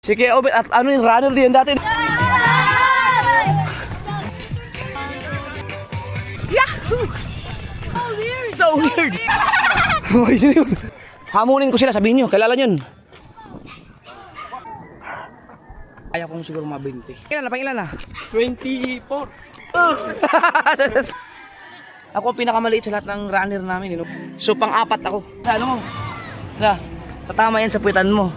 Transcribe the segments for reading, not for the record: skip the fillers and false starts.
Sige, Obet, at ano yung runner din dati? Yahoo! So weird! Okay, sino yun? Hamunin ko sila, sabihin nyo, kilala nyo yun. Ayaw kong siguro mga 20. Ilan na, pang ilan na? 24. Ako ang pinakamaliit sa lahat ng runner namin. So, pang-apat ako. Ano mo? Tatama yan sa puwitan mo.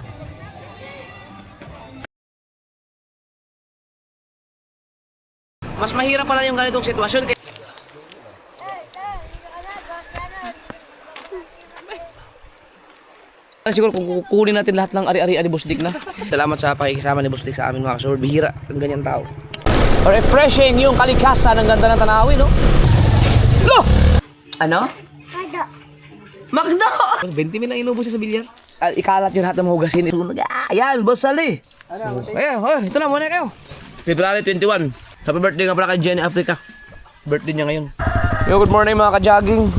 Mas mahirap pala yung ganitong sitwasyon. Siguro kung kukunin natin lahat ng ari-ari ni Boss Dick na. Salamat sa pakikisama ni Boss Dick sa amin mga kasur. Bihira ang ganyan tao. Refreshing yung kalikasan. Ang ganda ng tanawin, no? Lo! Ano? Magdo! 20 mil lang inubos sa bilyar. Ikalat yung lahat ng mahugasin. Ayan, Boss Sally. Ayan, ito na muna kayo. February 21. Happy birthday nga pala kay Jenny Africa. Birthday niya ngayon. Yo, good morning mga ka-jogging.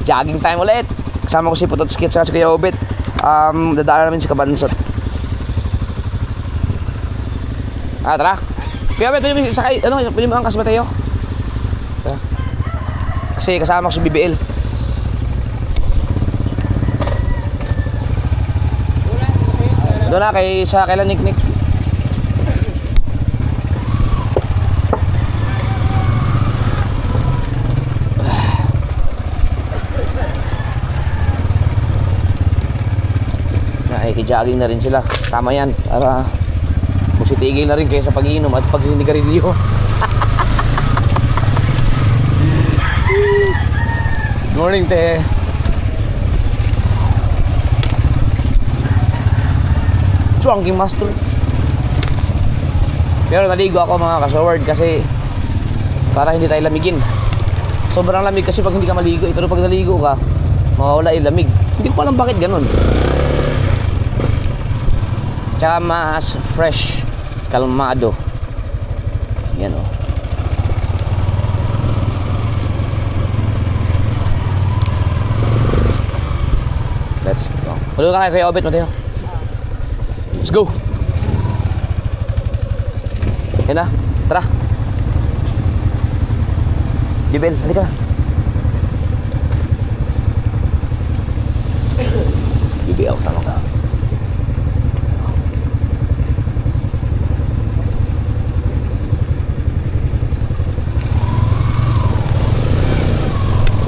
Jogging time ulit. Kasama ko si Putot Skit sa Kuya Obet. Dadaan namin si Kabansot. Tara. Kuya Obet, pwede mo sakay, pwede mo angkas Mateo? Tara. Kasi kasama ko si BBL. Doon na sa kailan Nick. Jogging na rin sila. Tama yan. Para magsitigil na rin kayo sa pag-iinom at pagsinigarilyo. Good morning, te. Chunky master. Pero naligo ako mga kasaward kasi para hindi tayo lamigin. Sobrang lamig kasi pag hindi ka maligo. Pero pag naligo ka, mawawala yung lamig. Hindi ko alam bakit ganun. Tsaka mas fresh, kalmado. Yan o. Let's go. Hulo ka kayo, Kuya Obet, Mateo. Let's go. Yan na, tara. Jibel, halika na. Jibel, sama ka.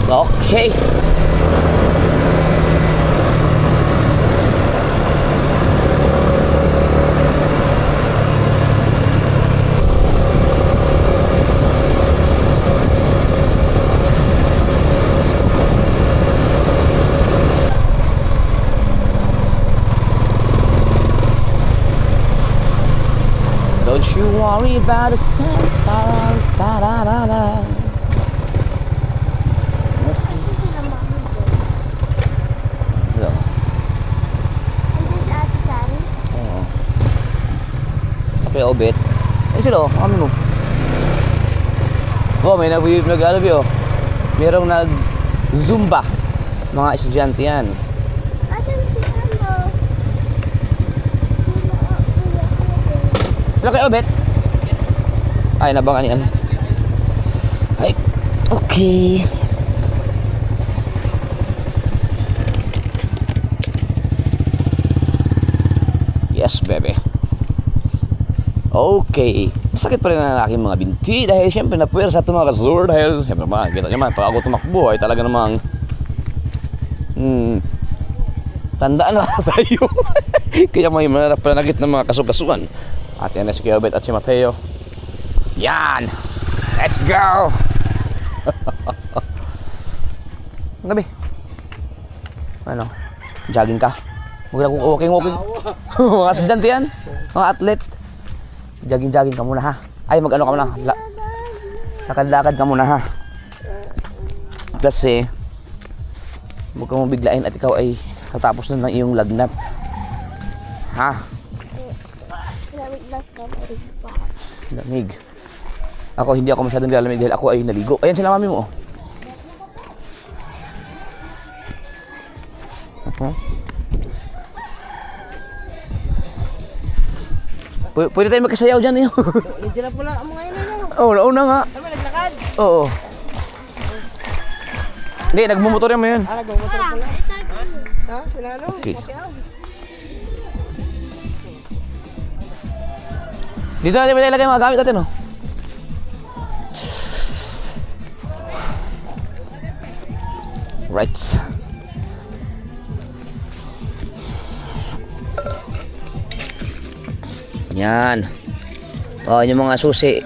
Okay. Don't you worry about the sun. Ta-da-da-da. Kuya Obet. Ay sila, kami mo. May nag-ano biyo. Merong nag-zumba. Mga estudyante yan. Sila Kuya Obet? Ay, nabangan yan. Ay, okay. Yes, baby. Okay. Masakit pa rin ang aking mga binti dahil siyempre napuwersa ito mga kasur dahil siyempre naman, kita nyo man, pag ako tumakbo ay talaga namang tandaan na tayo. Kaya may pananagit ng mga kasukasuan. At yan na si Kuya Obet at si Mateo. Yan! Let's go! Gabi. Ano? Jogging ka? Walking. Mga estudyante yan. Mga atlet. Jogging ka muna ha. Ay mag-ano ka muna. Lakad-lakad ka muna ha. Kasi huwag kang mabiglain at ikaw ay katapos na ng iyong lagnat. Ha? Lamig. Ako hindi ako masyadong nilalamig dahil ako ay naligo. Ayan sila mami mo. Pwede tayo magkasayaw dyan eh. Nandiyan na pala ang mga ina nyo. Oo, nauna nga. Tama, naglakad. Oo. Hindi, nagmumotor yan mo yan. Nagmamotor pala. Ha? Sila ano? Okay. Pakiaw. Dito natin may ilagay mga gamit natin, no? Right. Yan. Oh, yung mga susi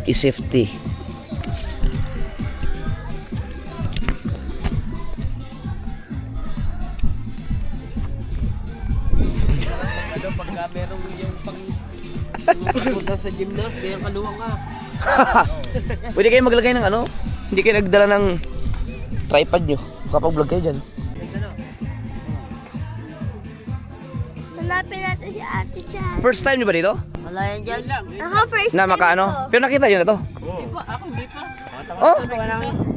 i-safety. Pagka merong yung punta sa gymnast, kaya kaluwang ka. Pwede kayo maglagay ng ano? Hindi kayo nagdala ng tripod nyo kapag vlog kayo dyan. Hanapin natin si Ate Chan. First time nyo ba dito? Wala yan dyan. Ako first Na time makaano? ko. Pero nakita nyo na to? Hindi pa, ako hindi pa. Oh?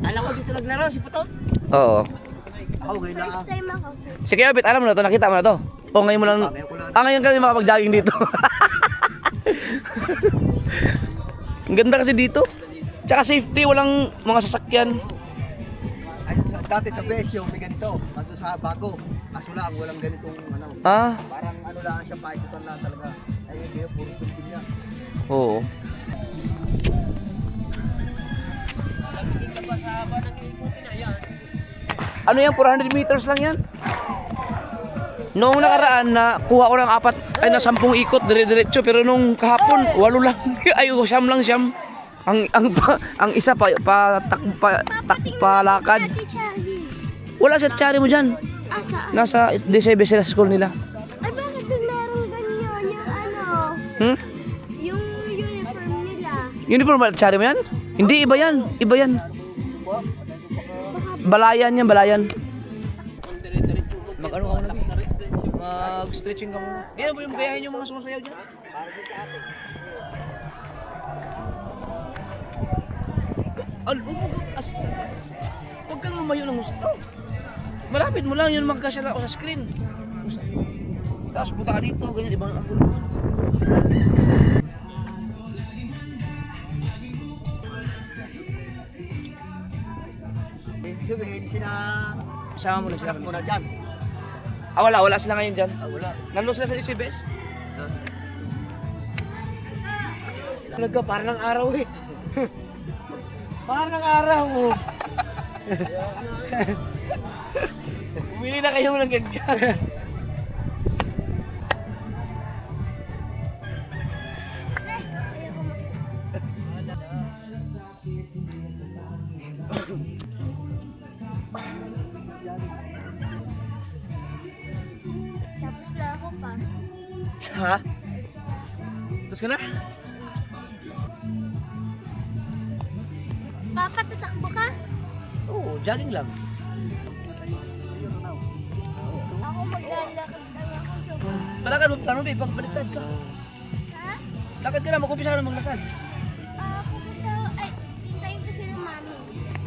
Alam ko dito naglaro, si Putot. Oo. Ako ngayon lang. First time ako. Si Kiobit, alam mo na to? Nakita mo na to? O ngayon mo lang... Ngayon ka rin makapag-jogging dito. Ang ganda kasi dito. Tsaka safety, walang mga sasakyan. Ay, dati sa Besyo may ganito, bago sa bago. Kaso lang walang ganitong ano. Ah, Parang ano lang siya, paikutan lang talaga. Ay, kaya puro tulpin niya. oo. Ano yan? 400 meters lang yan? Noong nakaraan na kuha ko ng 10 ikot dire-diretso, pero nung kahapon 8 lang. Ay, siyam lang siyam. Ang isa palakad. Ate Charlie. Wala sa tsari mo diyan. Asa? Nasa DCB sila sa school nila. Ay, bakit yung meron ganyan? Yung ano? Hmm? Yung uniform nila. Uniform ba tsari mo yan? Hindi, iba yan. Iba yan. Balayan yan, balayan. Mag-ano ka muna? Mag-stretching ka muna. Yan, mo yung gayahin yung mga sumasayaw dyan. Huwag kang lumayo ng gusto. Malapit mo lang yun magkasya ako sa screen. Tapos buta ka dito, ganyan, di ba? Ibig sabihin, Sama mo na sila. sinap mo na dyan. Ah, wala sila ngayon dyan. Wala. Nandun sila sa DCBS. Talaga, parang ng araw eh. Parang ng araw. Bumili na kayo ng ganyan. Tapos na ako pa. Ha? Tapos ka na? Papa, tatakbo ka? Oo, jogging lang. Ako maglalakad lang ako. Malakad mo, paano ba? Baliktad ka. Ha? Lakad ka na, mag-umpisa ka na maglakad. Ako gusto, ay, hintayin ko sila mami.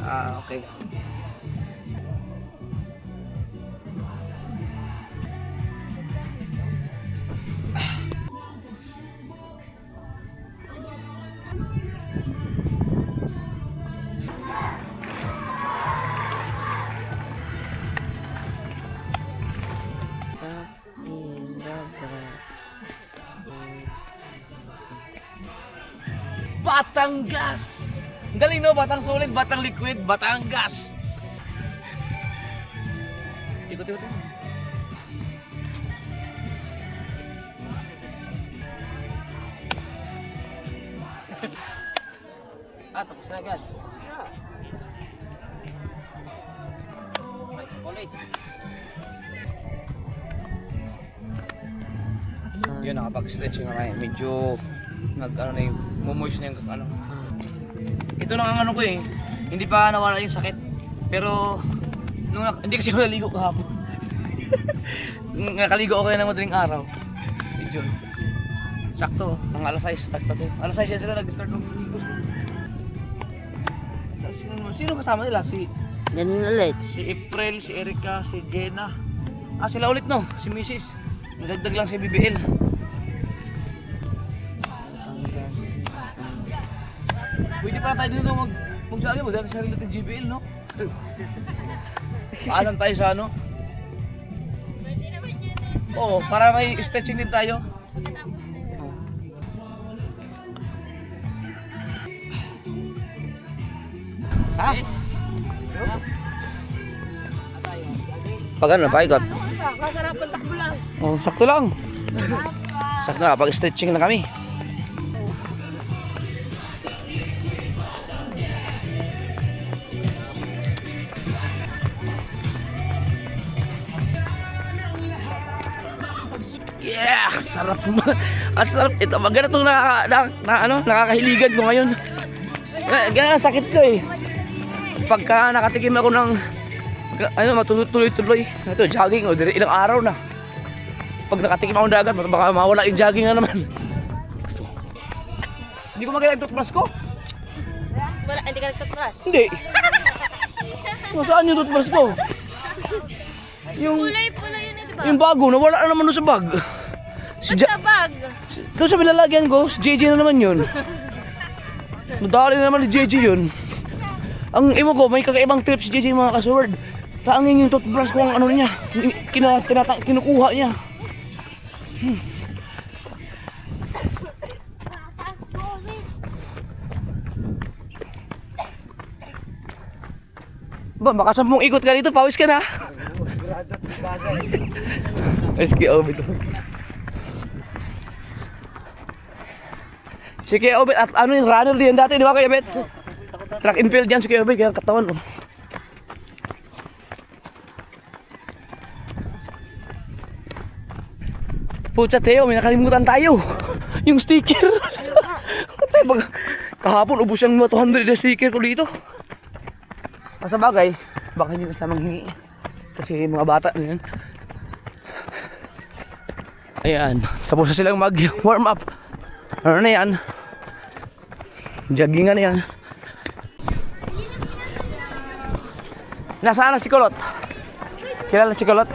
Ah, okay. Batangas! Ang galing no, batang solid, batang liquid, Batangas! Ikot. Tapos na agad. Tapos na. Yun, nakapag-stretching na kayo. Medyo nag-ano na yung moist na yung ano. Ito lang ang ano ko eh. Hindi pa nawala yung sakit. Pero hindi kasi ako naligo kahapon. Nakaligo ako kaya ng madaling araw. Medyo sakto, ang alas 6 start natin. Alas 6 yan sila nag-start ng ligo. Sino kasama nila? Ganun ulit. Si April, si Erica, si Jenna. Ah, sila ulit no? Si Mrs. Nadagdag lang si BBL. Pwede pa tayo dito mag-jogging. Magdala sa sarili natin GBL, no? Paalam tayo sa ano? Pwede naman yun eh. Oo, para may stretching din tayo. Ha? Pag ano, paikot. Kasarapan takbo lang. Oh, sakto lang. Sakto na, pag stretching na kami. Yeah, sarap. Ang sarap ito. Maganda itong nakakahiligan ko ngayon. Ganyan ang sakit ko eh. Pagka nakatikim ako ng matutuloy-tuloy. Ito, jogging o ilang araw na. Pag nakatikim ako ng dagat, baka mawala yung jogging na naman. Gusto. Hindi ko maganda yung toothbrush ko. Wala, hindi ka nagtutrush. Hindi. Saan yung toothbrush ko? Yung Pulay-pulay yun eh, di ba? yung bago, nawala na naman doon sa bag. Si Ba't sa bag? doon sa nilalagyan ko, si JJ na naman yun. Nadali na naman ni JJ yun. Ang imo ko, may kakaibang trip si JJ mga kasword. Taangin yung toothbrush ko ang ano niya, kinukuha niya. Ba, baka 10 ikot ka dito, pawis ka na. Ay, si Kuya Obet. Si Kuya Obet, at ano yung runner din dati, di ba Kuya Obet? Track and field yan si Kuya Obet, kaya katawan. Oh. Pucha Teo, may nakalimutan tayo. Yung sticker. Kahapon, ubos yung 200 na sticker ko dito. Sa bagay, baka hindi na sila manghingi. Kasi mga bata na yan. Ayan, tapos na silang mag-warm up. Ano na yan? Joggingan na yan. Nasaan na si Kulot? Kilala si Kulot?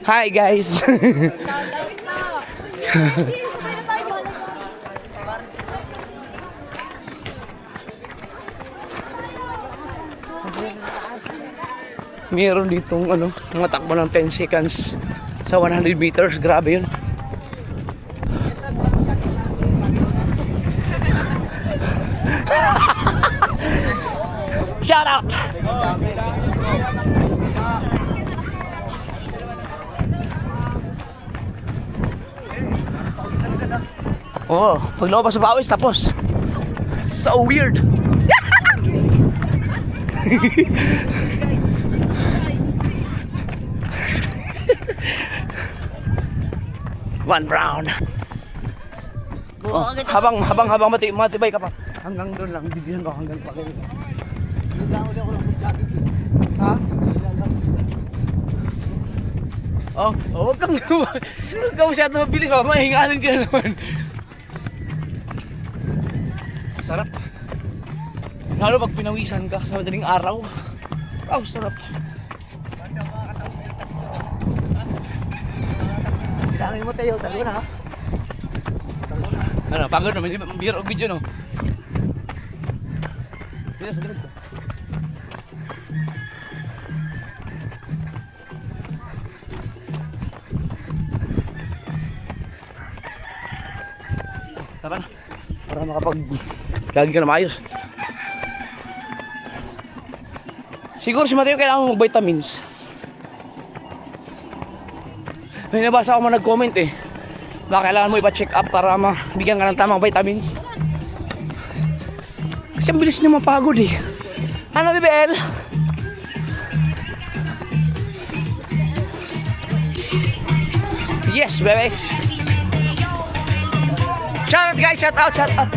Hi guys! Meron ditong ano, mga takbo ng 10 seconds sa 100 meters. Grabe yun. Shout out! Oh, pag lumabas sa pawis, tapos. So weird! One round. Oh, habang matibay ka pa. Hanggang doon lang, bibigyan ko hanggang pa kayo. Ha? Oh, huwag kang masyado mabilis, mahinganin ka na naman. Sarap. Lalo pag pinawisan ka sa madaling araw. Oh, sarap. Dangin mo tayo, tayo na ha. Ano, pagod na, may biro o video no? Bilis, bilis ko. Tara na, para makapag-lagi ka na maayos. Siguro si Mateo kailangan mag-vitamins. May nabasa ako man nag-comment eh. Baka kailangan mo ipa-check up para mabigyan ka ng tamang vitamins. Kasi ang bilis niya mapagod eh. Ano, Bibel? Yes, bebe. Shout out guys, shout out, shout out.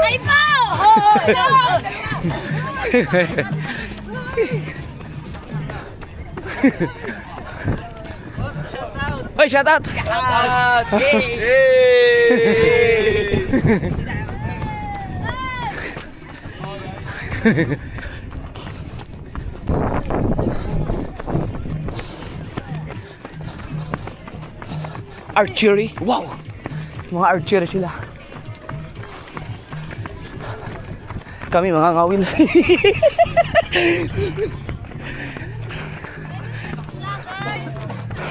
Ay, Pao! Hoy, shout out. archery. Wow! Mga archery sila. Kami mga ngawil.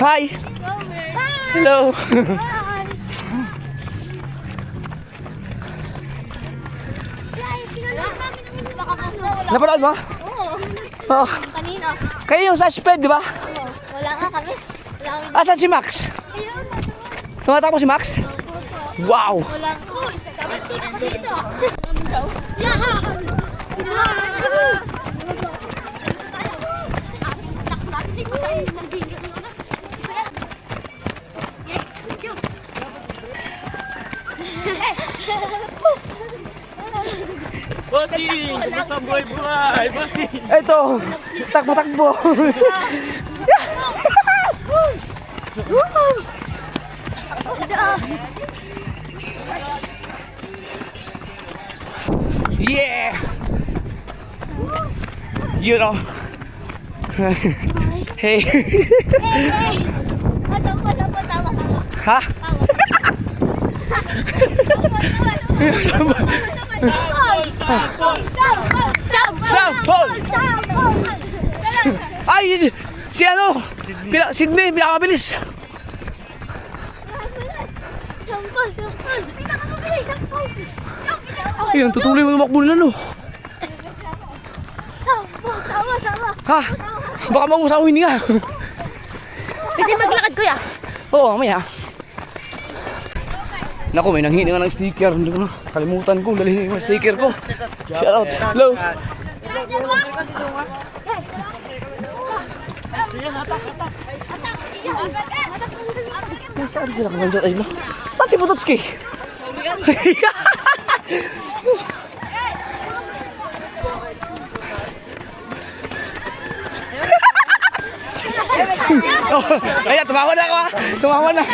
Hi! Hello! Napanood mo? Oo. Oo. Kanina. Kayo yung suspect, di ba? Oo. Wala nga kami. Wala kami. Asan si Max? Ayun. Tumatakbo si Max? Wow! Wala. Uy, dapat dito. Yan! Bossing! Kumusta buhay-buhay? Bossing! Ito! Takbo-takbo! Yeah! You know. Hey. Hey! Tama. Ha? Sampol! Ay! Si ano? Sydney, pinakamabilis. Ayun, tutuloy mo tumakbo nila, no? Tama. Ha? Baka maungusa ko hininga. Pwede maglakad, kuya. Oo, mamaya. Naku, may nanghingi nga ng sticker. Hindi ko na. Kalimutan ko. Dalhin yung sticker ko. Shout out. Hello. Saan sila kamanjot ay no? Saan si Butotski? Ayan, tumawa na ako ha. Tumawa na.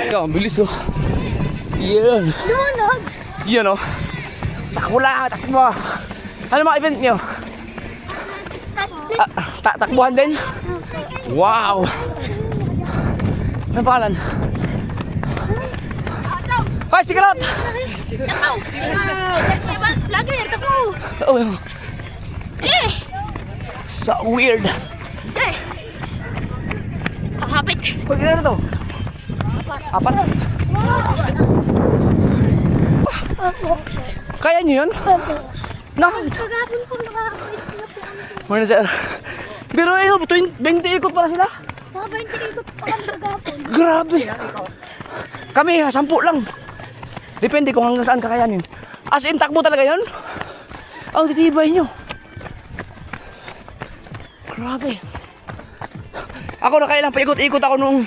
Ikaw, ang bilis oh. Yan. Lunog. Yan oh. Takbo lang, takbo. Ano mga event nyo? Takbuhan din? Wow! Ano pangalan? Hoy, sigarot! Takaw! Lagi, takaw! Oh, Eh! so weird. Eh! Hapit! Pag ilan na to? Apat? Kaya nyo yun? No? Kagapon po nakakapit na po. Morning sir. Pero ayun, 20 ikot pala sila. Mga 20 ikot pa kami kagapon. Grabe. Kami ha, 10 lang. Depende kung hanggang saan kakayanin. As in, takbo talaga yun? Ang titibay nyo. Grabe. Ako nakailang paikot-ikot ako nung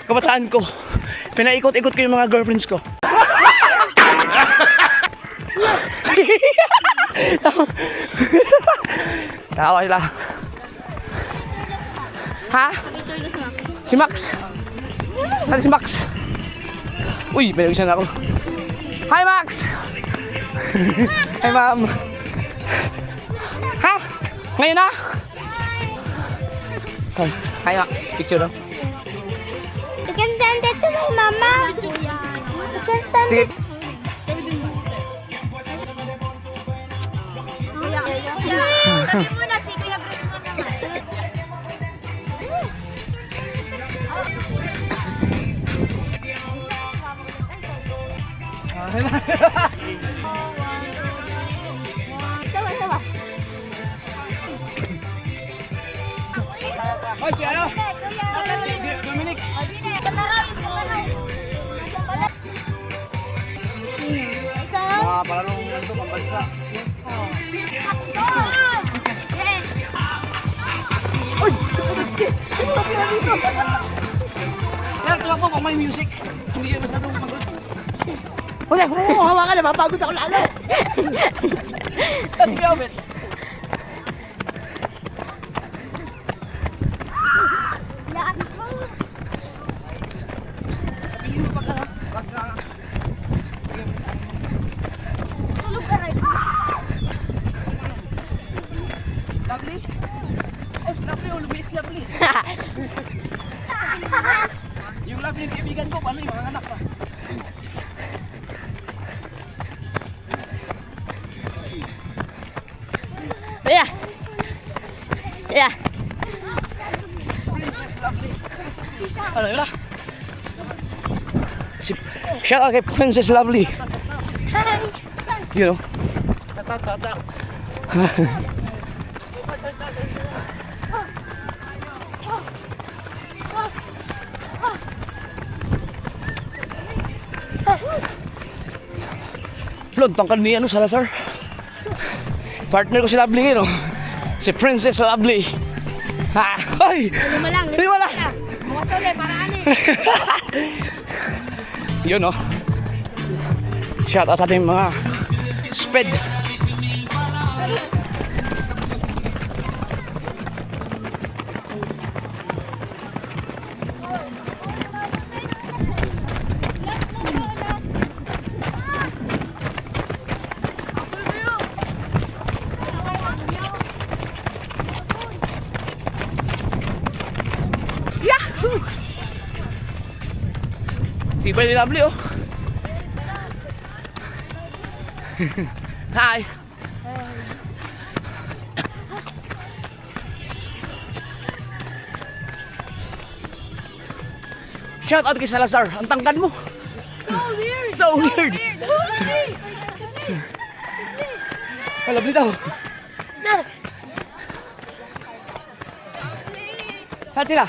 kabataan ko. Pinaikot-ikot ko yung mga girlfriends ko. Tawa sila. Ha? Si Max. Saan si Max? Uy, may nag-isa na ako. Hi Max! Hi ma'am. Ha? Ngayon na? Hi Max, picture lang. You can send it to my mama. You can send Sige. it. Kasi muna, sige lang rin mo naman. Sawa. Hoy, si ano? Dominic. Mga palarong ito, pambansa. Sir, tuwag po may music. Hindi yun masyadong pagod. Okay, hawakan na, mapagod ako lalo. Sige, Obet. Lovely? Oh, lovely, oh, it's lovely. Yung love ng kaibigan ko, paano yung mga anak pa? Yeah. Yeah. Ano yun ah? Shout out kay Princess Lovely. You know. Lontong kan ni ano Salazar. Partner ko si Lovely ngayon, no? Si Princess Lovely. Ha! Ay! Lima lang. Lima lang! Bukas ulit, para ano Yun, no? Shout out sa ating mga sped. Yahoo! Tibay ni Lovely, oh. Hi. Shout out kay Salazar. Ang tangkad mo. So weird. So weird. Lovely daw. Saan sila?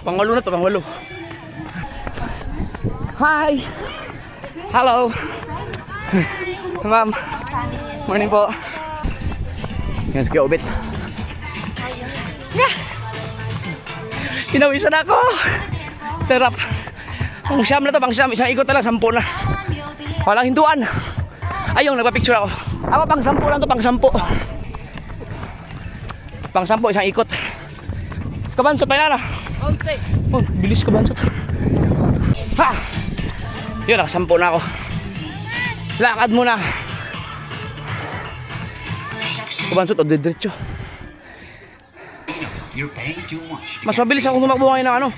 Pangwalo na to, pangwalo. Hi! Hello! Ma'am! Morning po! Yan, sige, ubit. Yeah! Pinawisan ako! Sarap! Pang siyam na to, pang siyam. Isang ikot na lang, 10 na. Walang hinduan. Ayun, nagpa-picture ako. Ako, pang 10 lang to, pang 10. Pang 10, isang ikot. Kabansot pa yan ah. Oh, bilis kabansot. Ha! Yun, nakasampo na ako. Lakad muna. Kabansot, o diretso. Mas mabilis ako tumakbo ngayon ng ano.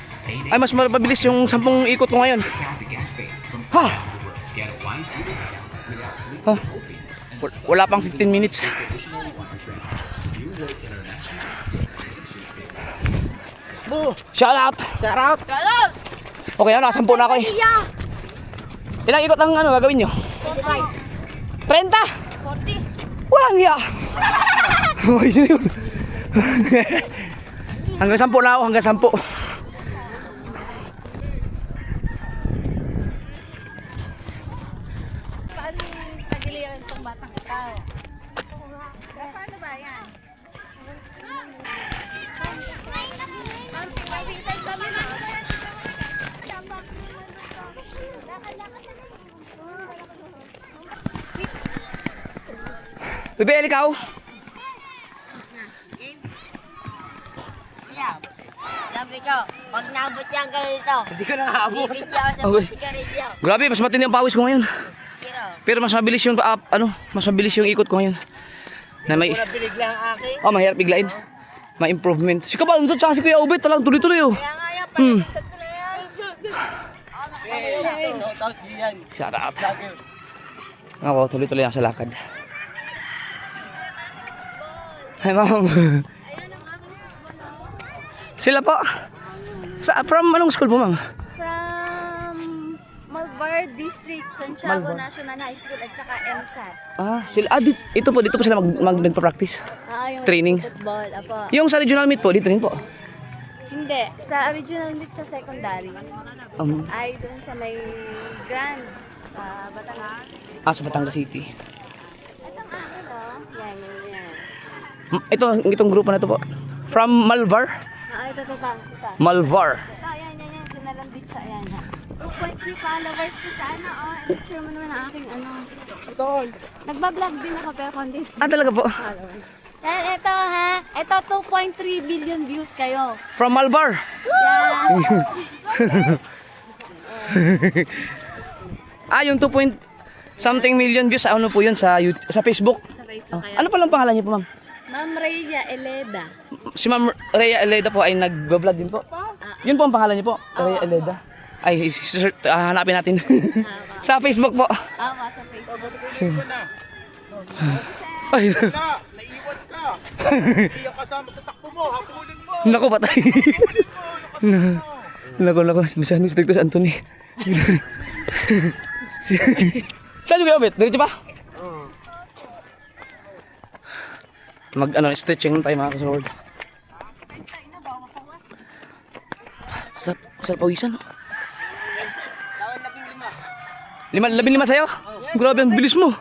Ay, mas mabilis yung 10 ikot ko ngayon. Ha! Ha! Wala pang 15 minutes. Shout out! Shout out! Okay na, nakasampo na ako eh. Ilang ikot ang ano gagawin nyo? 30! 40. Walang hiya! Okay, sino yun? Hanggang 10 na ako, hanggang 10. Paano tagiliran itong batang tao? Paano ba yan? Bebe, ikaw? Sabi ko, pag nabot yan ka dito, Hindi ko nakaabot. bibigyan ako sa Okay. sigarilyo. Grabe, mas matindi ang pawis ko ngayon. Kiro. Pero mas mabilis yung mas mabilis yung ikot ko ngayon. Na may Bilig lang akin. mahirap biglain. May improvement. Si Kabansot tsaka si Kuya Ubit, talang tuloy-tuloy oh. Kaya nga yan, Hmm. palitan ko na yan. Shout out diyan. Shout out. Love you. Ako, tuloy-tuloy ako sa lakad. Hi, ma'am. Sila po. From anong school po, ma'am? From Malvar District, Santiago Malvar. National High School at saka MSAT. Dito po sila nagpa-practice. Yung Training. football, apo. Yung sa regional meet po, dito rin po. Hindi, sa original meet sa secondary. Ay, doon sa may Grand, sa Batangas. Sa Batangas City. Itong akin, oh. Yan. Itong grupo na to po. From Malvar? Ito. Malvar. Ito, yan. Sinalandit siya, yan. 2.3 followers ko sana, oh. Picture mo naman ang aking, Nagbablog din ako, pero kundi Talaga po. followers. Yan, ito ha. Ito, 2.3 billion views kayo. From Malvar. Yan. Yung 2 point something million views, ano po yun sa YouTube, sa Facebook? Sa Facebook kaya. Ano palang pangalan niyo po, ma'am? Ma'am Rhea Eleda. Si Ma'am Rhea Eleda po ay nag-vlog din po. Yun po ang pangalan niyo po, Rhea Eleda. Ay, hanapin natin. Sa Facebook po. Tama, sa Facebook. Ay, Naiwan ka. Hindi ka kasama sa takbo mo. Habulin mo. naku, patay. Naku, masyadong stricto si Anthony. Saan yung kayo, Bet? Diretso pa? Stretching tayo mga kasunod. Sarap pawisan. Labing lima sa'yo? Grabe, ang bilis mo.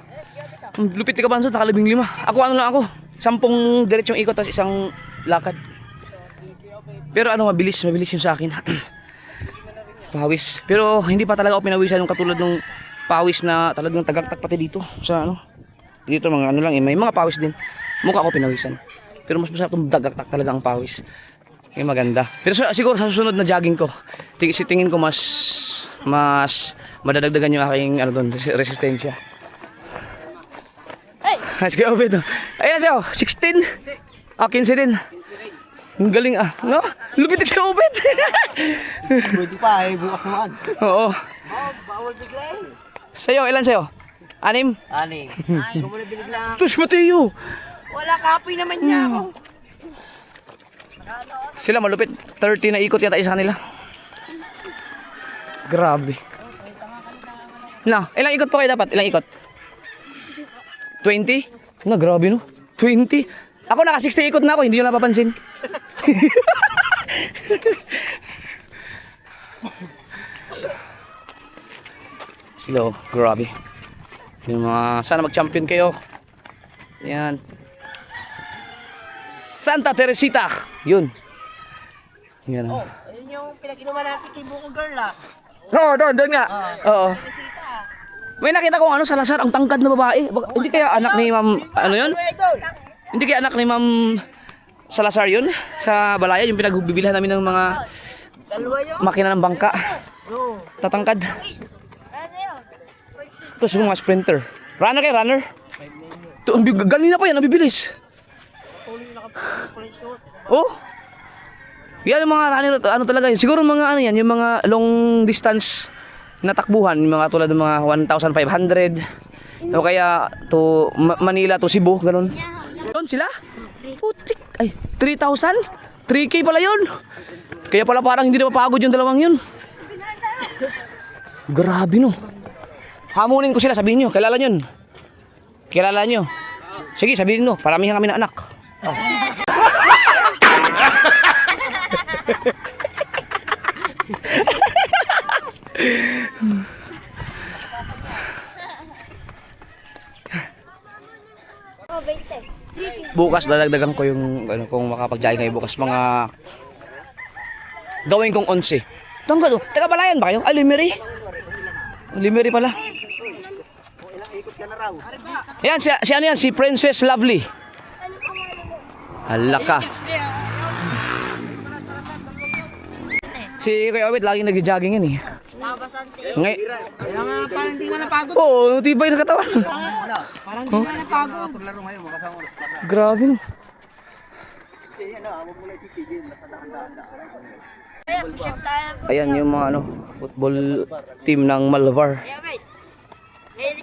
Ang lupit ni Kabanso, nakalabing lima. Ako ano lang ako, 10 diretsong ikot tapos isang lakad. Pero mabilis yung sa akin. Pawis. Pero hindi pa talaga ako pinawisan yung katulad ng pawis na talagang tagaktak pati dito. Sa dito mga lang may mga pawis din. Mukha ko pinawisan. Pero mas masarap itong dagaktak talaga ang pawis. Yung maganda. Pero siguro sa susunod na jogging ko, tingin ko mas madadagdagan yung aking resistensya. Let's go, Obed. Ayan siya, 16. 15 din. Ang galing no? Lupit ka, Obed. Pwede pa bukas naman. Oo. Bawal bigla eh. Sa'yo, ilan sa'yo? 6? Ani. Ay, kung muna binigla. Tus, Mateo. Wala, kapoy naman niya ako. Sila malupit. 30 na ikot yata isa kanila. Grabe. Ilang ikot po kayo dapat? Ilang ikot? 20? Grabe no? 20? Ako naka 60 ikot na ako, hindi nyo napapansin. Slow, grabe. Yung sana mag-champion kayo. Yan. Santa Teresita. Yun. Yan. Ayun yung pinag-inuman natin kay Buko Girl Oo, doon nga. Oo. Teresita. May nakita ko Salazar, ang tangkad na babae. Hindi kaya anak ni Ma'am, yun? Hindi kaya anak ni Ma'am Salazar yun? Sa Balaya, yung pinagbibilhan namin ng mga makina ng bangka. Tatangkad. Tapos yung mga sprinter. Runner kayo, runner? Ganina pa yan, nabibilis. Oh? Yan yung mga runner, talaga yun. Siguro mga yan, yung mga long distance na takbuhan, yung mga tulad ng mga 1,500 o kaya to Manila to Cebu, ganun. Doon sila? Putik. Ay, 3,000? 3K pala yun. Kaya pala parang hindi na mapagod yung dalawang yun. Grabe no. Hamunin ko sila, sabihin nyo, kilala nyo. Kilala nyo. Sige, sabihin nyo, paramihan kami na anak. Bukas dadagdagan ko yung kung makapag-jogging kayo bukas mga gawin kong 11. Tangkad taga Balayan ba kayo? Ay, Limery pala. Yan, si ano yan? Si Princess Lovely. Halaka. Si Kuya Owit laging nag-jogging yan eh. Kaya nga, parang hindi ka napagod. Oo, tibay na katawan. Parang hindi ka napagod. Paglaro ngayon, makasama ko sa plaza. Grabe no. Ayan yung mga football team ng Malvar.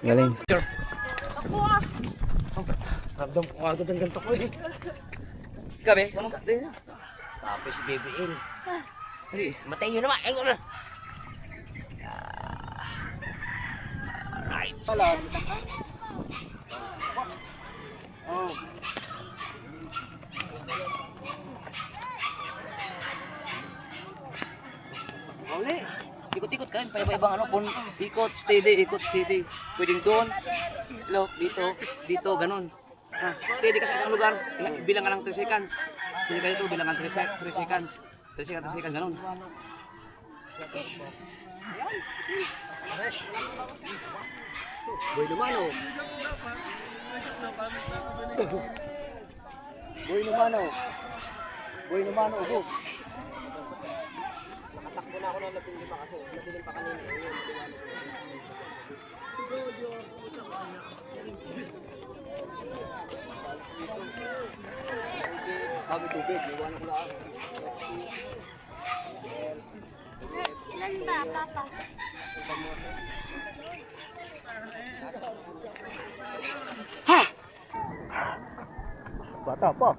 Galing. Ramdam ko agad ang ganito ko eh. Gabi? Tapos si BBL. Hindi. Matay yun naman. Alright. Uli. Ikot-ikot ka, paiba-ibang ikot, steady. Pwedeng doon, dito, ganun. Steady ka sa isang lugar, bilang ka ng 3 seconds. Steady ka dito, bilang ka 3 seconds. 3 seconds, ganun. Boy naman oh. Boy naman oh. Boss. Nakatakbo na ako ng 15 kasi nabiling pa kanina. Kami tubig, iwanan ko lang. Ilan ba, Papa? Bata pa.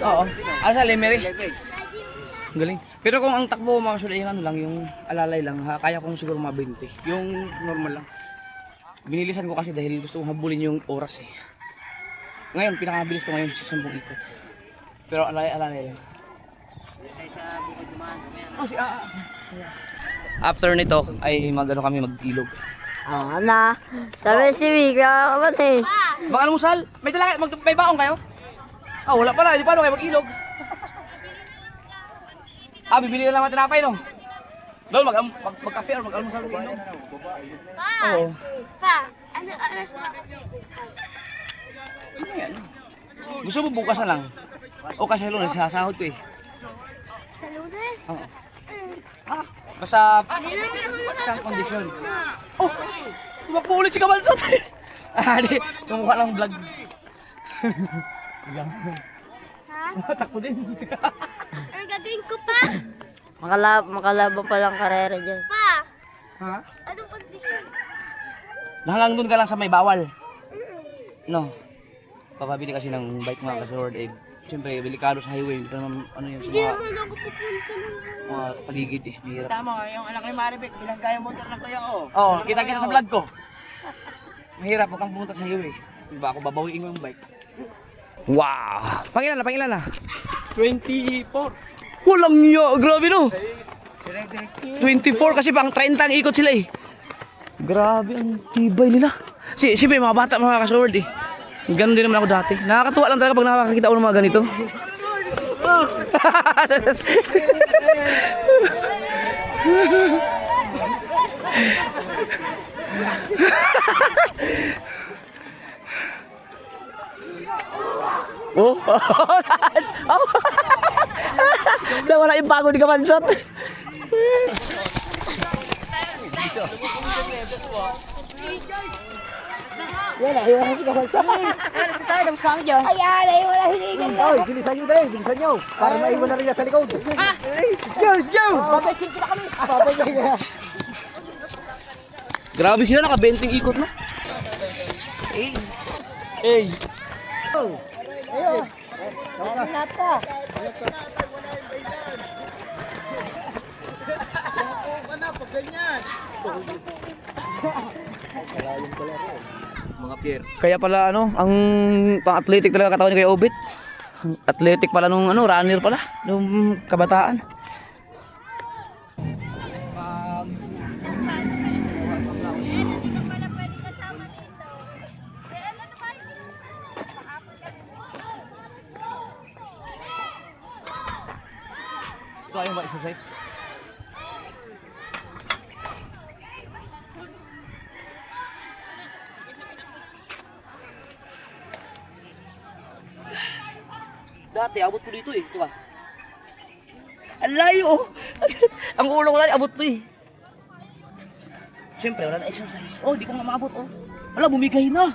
Oo. Ano sa Lemery? Galing. Pero kung ang takbo ko mga kasunod ay ano lang, yung alalay lang, ha, kaya kong siguro mga 20. Yung normal lang. Binilisan ko kasi dahil gusto kong habulin yung oras eh. Ngayon, pinakabilis ko ngayon sa 10 ikot. Pero alalay lang. Oh, si After nito ay mag-ano kami mag-ilog. Na. Sabi si Mika, kapat eh. Baka almusal, may dala may baong kayo? Ah, wala pala, hindi paano kayo mag-ilog? Ah, bibili na lang ang tinapay, no? Doon, mag-kape or mag-almusal ng ilog. Pa! Oo. Pa! Ano oras ba? Ano yan? Gusto mo bukas na lang? O kasi lunes, sasahod ko eh. Sa Lunes? Oo. Basta, Hindi namin ako isang kondisyon. Oh! Tumakbo ulit si Kabansot! Ah, di. Kumukha ng vlog. Ha? Takbo din. Ano gagawin ko pa? Makalabang palang karera dyan. Pa! Ha? Anong kondisyon? Hanggang doon ka lang sa may bawal. No. Papabili kasi ng bike mga kasord. Eh, siyempre, delikado sa highway. Ito naman, ano yun, sa Hindi mga, naman ako pupunta ng... mga paligid eh. Mahirap. Tama, yung anak ni Maribek, binangga yung motor ng kuya ko. Oo, kita-kita sa vlog ko. Mahirap, huwag kang pumunta sa highway. Diba ako babawiin mo yung bike. Wow! Pangilan na? 24. Walang niya! Grabe no! 24 kasi pang 30 ang ikot sila eh. Grabe, ang tibay nila. Siyempre mga bata, mga kasword eh. Ganon din naman ako dati. Nakakatuwa lang talaga pag nakakakita ako ng mga ganito. Oh! Diyan wala yung bago di Kabansot. Yan na, iwanan si Kabansa. Ano sa tayo, tapos kami dyan. Oy, bilisan nyo dali, bilisan nyo. Para maiwan na rin sa likod. Let's go, let's go! Papakin kita kami. Grabe sila, naka-20 ikot na. Hey! Oh! Ayun! Mga pier. Kaya pala ano, ang pang-athletic talaga katawan ni Kuya Obit. Athletic pala nung ano, runner pala, nung kabataan. Ito ay ma-exercise. Dati, abot ko dito eh. Ito ba? Ang layo oh. Ang ulo ko dati, abot to eh. Siyempre, wala na exercise. Oh, di ko nga maabot oh. Wala, bumigay na.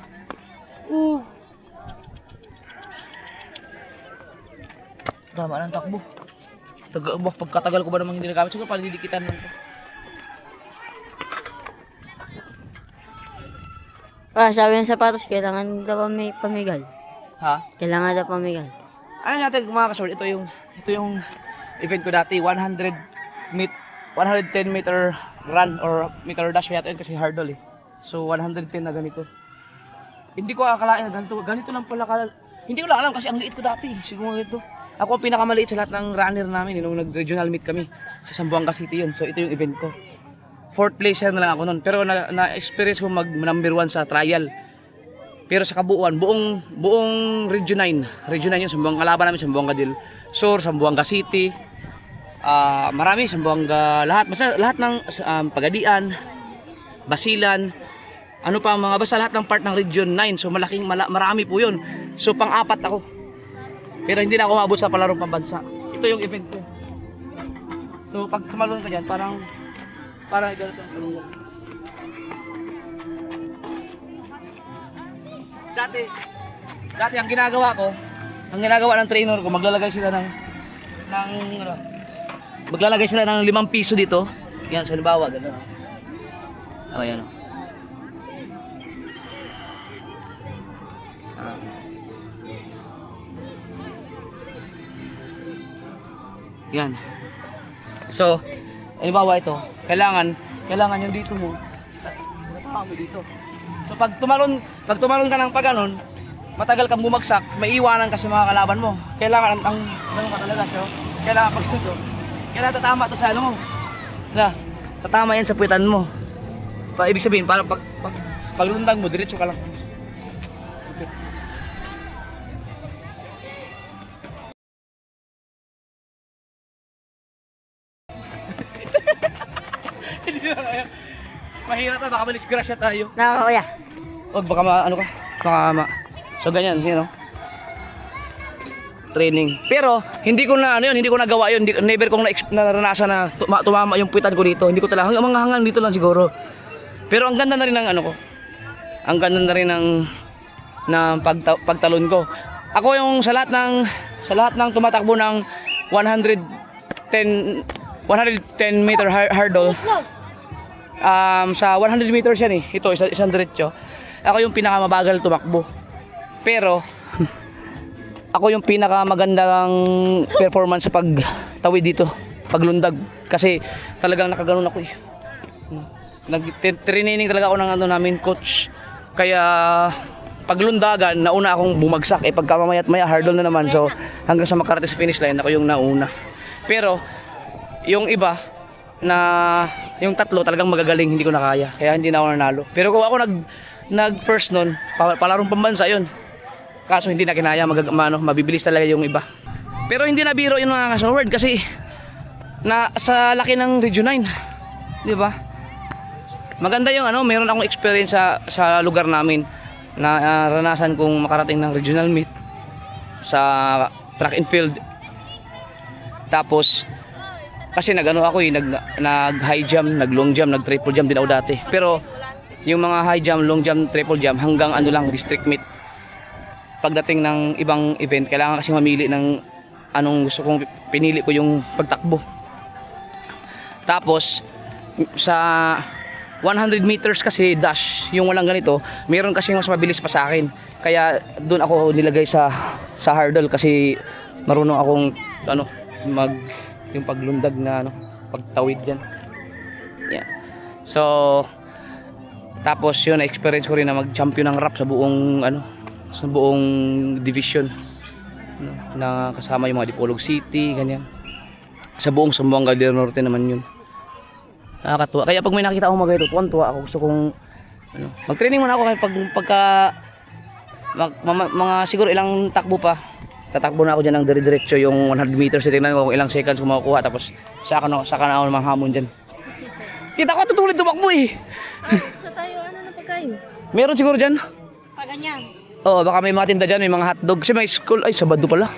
Tama ng takbo. Pagkatagal ko ba namang hindi nagamit? Siguro palidikitan lang to. Sabi ng sapatos, kailangan daw may pamigal. Ha? Kailangan daw pamigal. Ano natin mga kasord, ito yung event ko dati, 110 meter run or meter dash yata yun kasi hurdle eh. So 110 na ganito. Hindi ko akalain na ganito lang pala hindi ko lang alam kasi ang liit ko dati, siguro ganito. Ako ang pinakamaliit sa lahat ng runner namin nung nag-regional meet kami sa Zamboanga City yun. So ito yung event ko. 4th placer na lang ako noon, pero na-experience ko mag number 1 sa trial. Pero sa kabuuan, buong Region 9 yun, Zamboanga laban namin, Zamboanga del Sur, Zamboanga City, marami, Zamboanga, basta lahat ng Pagadian, Basilan, ano pa mga, basta lahat ng part ng Region 9, so marami po yun. So pang-apat ako, pero hindi na ako maabot sa palarong pambansa. Ito yung event ko. So pag tumalon ka dyan, parang Parang ganito. Dati ang ginagawa ng trainer ko, maglalagay sila ng maglalagay sila ng 5 piso dito. Yan, so halimbawa, gano'n. Oh, yan. Yan. So, halimbawa ito, kailangan yung dito mo. Mo dito. So pag tumalon ka ng pagganon, matagal kang bumagsak, may iwanan kasi mga kalaban mo. Kailangan ang ganun ka talaga, so kailangan pag dito. Kailangan tatama to sa ano mo. Na, tatama yan sa puwitan mo. Ibig sabihin, para paglundag mo, diretso ka lang. Okay. Mahirap na, baka malisgrasya tayo. Kuya. Wag, baka So ganyan, you know. Training. Pero hindi ko na nagawa yun. Never kong naranasan na tumama yung puwitan ko dito. Hindi ko talaga hanggang mga hangan dito lang siguro. Pero ang ganda na rin ng ano ko. Ang ganda na rin ng pagtalon ko. Ako yung sa lahat ng tumatakbo ng 110 meter hurdle. Sa 100 meters yan eh. Ito isang diretso. Ako yung pinakamabagal tumakbo. Pero ako yung pinakamagandang performance sa pagtawid dito, paglundag. Kasi talagang nakaganon ako eh. Nag-training talaga ako ng ano namin, coach. Kaya paglundagan, nauna akong bumagsak. Pagka maya hurdle na naman. So hanggang sa makarating sa finish line, ako yung nauna. Pero yung iba, yung tatlo talagang magagaling, hindi ko na kaya. Kaya hindi na ako nanalo. Pero kung ako nag-first nun, palarong pambansa yun. Kaso hindi na kinaya, mabibilis talaga yung iba. Pero hindi na biro yun mga kasaward kasi sa laki ng Region 9. Di ba? Maganda yung meron akong experience sa lugar namin na ranasan kong makarating ng regional meet sa track and field. Tapos kasi nag high jump, nag long jump, nag triple jump din ako dati. Pero yung mga high jump, long jump, triple jump hanggang district meet. Pagdating ng ibang event, kailangan kasi mamili ng anong gusto kong pinili ko yung pagtakbo. Tapos sa 100 meters kasi dash, yung walang ganito, meron kasi mas mabilis pa sa akin. Kaya doon ako nilagay sa hurdle kasi marunong akong yung paglundag na pagtawid diyan. Yeah. So tapos yun, experience ko rin na mag-champion ng rap sa buong division, na kasama yung mga Dipolog City, ganyan. Sa buong Zamboanga del Norte naman yun. Nakakatuwa. Kaya pag may nakita akong mga ito, tuwan-tuwa ako. Gusto kong mag-training muna ako pagka mga siguro ilang takbo pa. Tatakbo na ako dyan ng dire-diretso yung 100 meters. Tingnan ko kung ilang seconds ko makukuha. Tapos saka na ako mahamon dyan. Kita ko tutulid tumakbo eh. Sa tayo, na pagkain? Meron siguro dyan. Paganyan. Oo, baka may mga tinda dyan, may mga hotdog. Kasi may school, ay Sabado pala.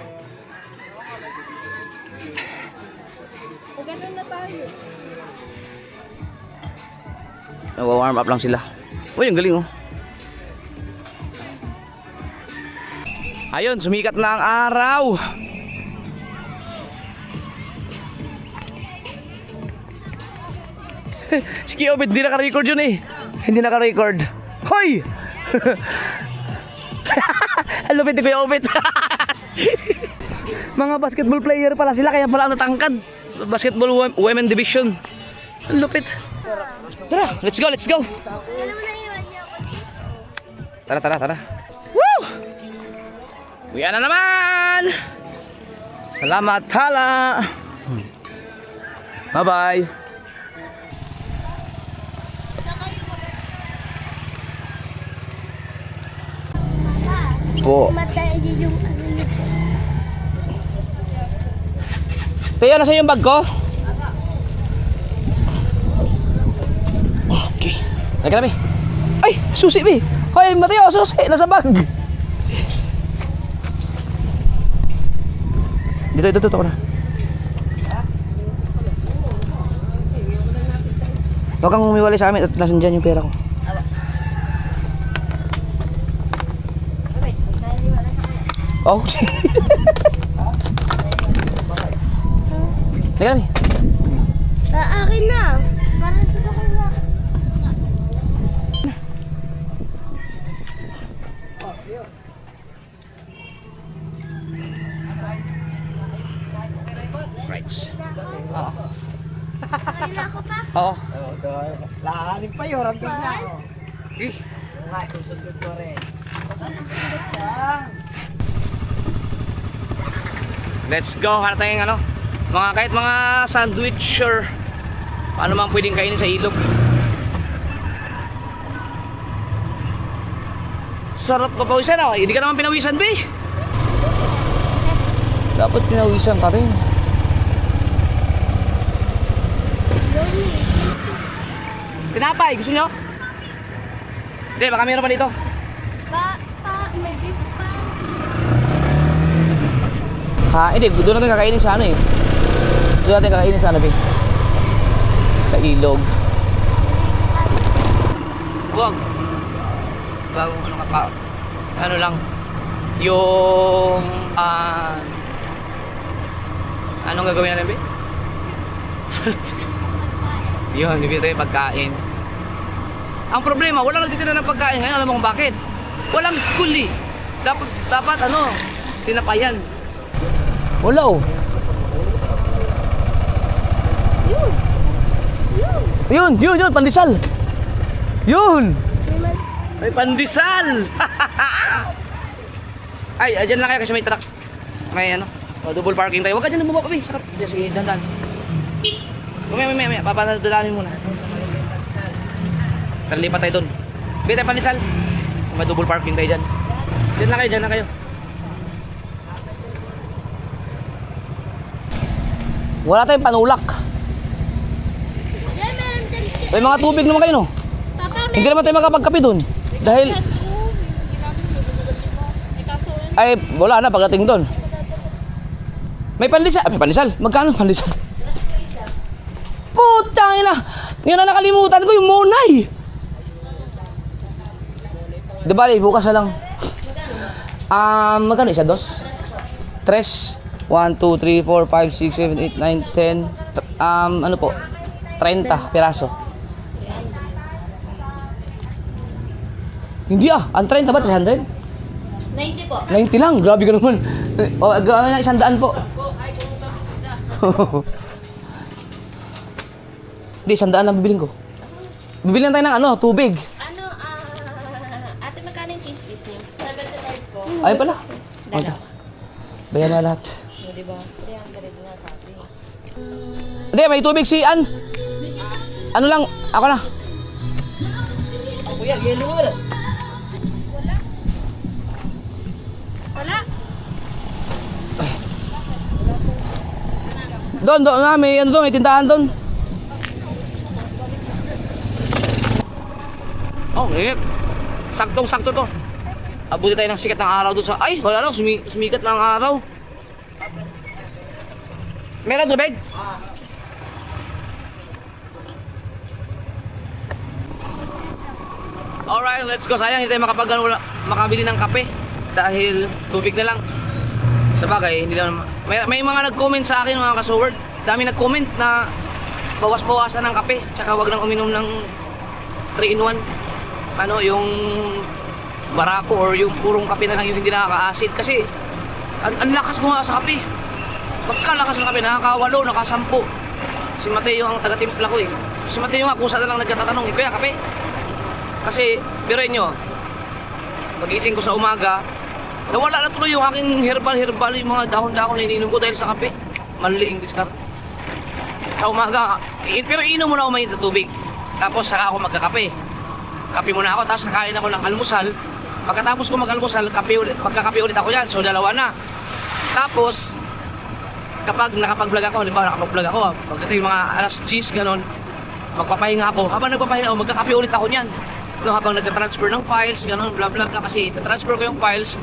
O ganun na tayo. Nag-warm up lang sila. Uy, ang galing oh. Ayun, sumikat na ang araw. Si Kiobit, hindi naka-record yun eh. Hindi naka-record. Hoy! Lupit ni Kuya Obit. Mga basketball player pala sila, kaya pala ang natangkad. Basketball women division. Ang lupit. Tara, let's go. Tara. Woo! Uwi na naman. Salamat, hala. Bye-bye. Po. Tayo, nasa yung bag ko? Okay. Lagi na, Bi. Ay, susi, Bi. Hoy, Mateo, susi. Nasa bag. Dito ko na. Huwag kang umiwalay sa amin at nasan dyan yung pera ko. Oh, Teka kami. Akin na. Para sa kanya. Right. Kaya na ako pa. Oo. Lahanin pa yun, ramping na. Eh. Nga, susundot ko rin. Let's go. Hanap tayong ano, kahit mga sandwich or ano man pwedeng kainin sa ilog. Sarap papawisan oh. Hindi ka naman pinawisan, be. Dapat pinawisan ka rin. Tinapay, gusto nyo? Hindi, baka meron pa dito. May beef pa. Ha, hindi, doon natin kakainin sa ano eh. Doon natin kakainin sa ano, be. Sa ilog. Huwag. Bago ano ka pa. Ano lang. Yung anong gagawin natin, be? Yun, bibili tayo yung pagkain. Ang problema, walang nagtitira ng pagkain ngayon. Alam mo kung bakit? Walang school eh. Dapat ano, tinapayan. Wala oh. Yun, pandesal. Yun. May pandesal. Ay, dyan lang kayo kasi may truck. May ano, double parking tayo. Huwag ka dyan bumaba pa, sakap. Sige, dandan. Mamaya, papadalanin muna. Lipat tayo doon. Bigay tayo pandesal. May double parking tayo dyan. Dyan lang kayo. Wala tayong panulak. Yan, meron dyan. May mga tubig naman kayo, no? Papa, Hindi naman tayo makapagkape doon. Dahil, ay, wala na pagdating doon. May pandesal. May pandesal. Magkano pandesal? Putang ina! Yun na nakalimutan ko, yung monay. Di ba, bukas na lang. Magkano isa, dos? 3, 1, 2, 3, 4, 5, 6, 7, 8, 9, 10. Ano po? 30 piraso. Hindi ang 30 ba? 300? 90 po. 90 lang, grabe ka naman. O, gawin na 100 po. Hindi, 100 lang bibiling ko. Bibiling tayo ng ano, tubig. Ate, magkano yung cheese piece niyo? 75 po. Ayun pala. Punta. Bayan na lahat. Diba? 300 na sa atin. Hindi, may tubig si Ann. Ano lang, ako na. Kuya, yelo mo na. Wala. Doon na, may ano doon, may tindahan doon. Oh, inip. Saktong-sakto to. Abuti tayo ng sikat ng araw doon sa... Ay, wala lang, sumikat ng araw. Meron tubig? Alright, let's go. Sayang, hindi tayo makabili ng kape. Dahil tubig na lang. Sa bagay, hindi naman... May mga nag-comment sa akin, mga kasoward. Dami nag-comment na bawas-bawasan ng kape. Tsaka wag nang uminom ng 3-in-1. Ano, yung barako or yung purong kape na lang yung hindi nakaka-acid. Kasi, ang lakas mo nga sa kape. Pagkalakas ng kape, nakaka-8, nakaka-10. Si Mateo ang taga-timpla ko eh. Si Mateo nga, kusa na lang nagkatatanong, kuya, kape? Kasi, biruin nyo, pag-ising ko sa umaga, nawala na tuloy yung aking herbal, yung mga dahon-dahon na ininom ko dahil sa kape. Manliing discard. Sa umaga, pero inom muna ako mainit na tubig. Tapos saka ako magkakape. Kape muna ako, tapos kakain ako ng almusal. Pagkatapos ko mag-almusal, magkakape ulit ako yan. So, dalawa na. Tapos, kapag nakapag-vlog ako, halimbawa nakapag-vlog ako, pagdating mga alas 10, ganon, magpapahinga ako. Habang nagpapahinga ako, magkakape ulit ako niyan. No, habang nagtatransfer ng files, ganon, bla bla bla, kasi transfer ko yung files.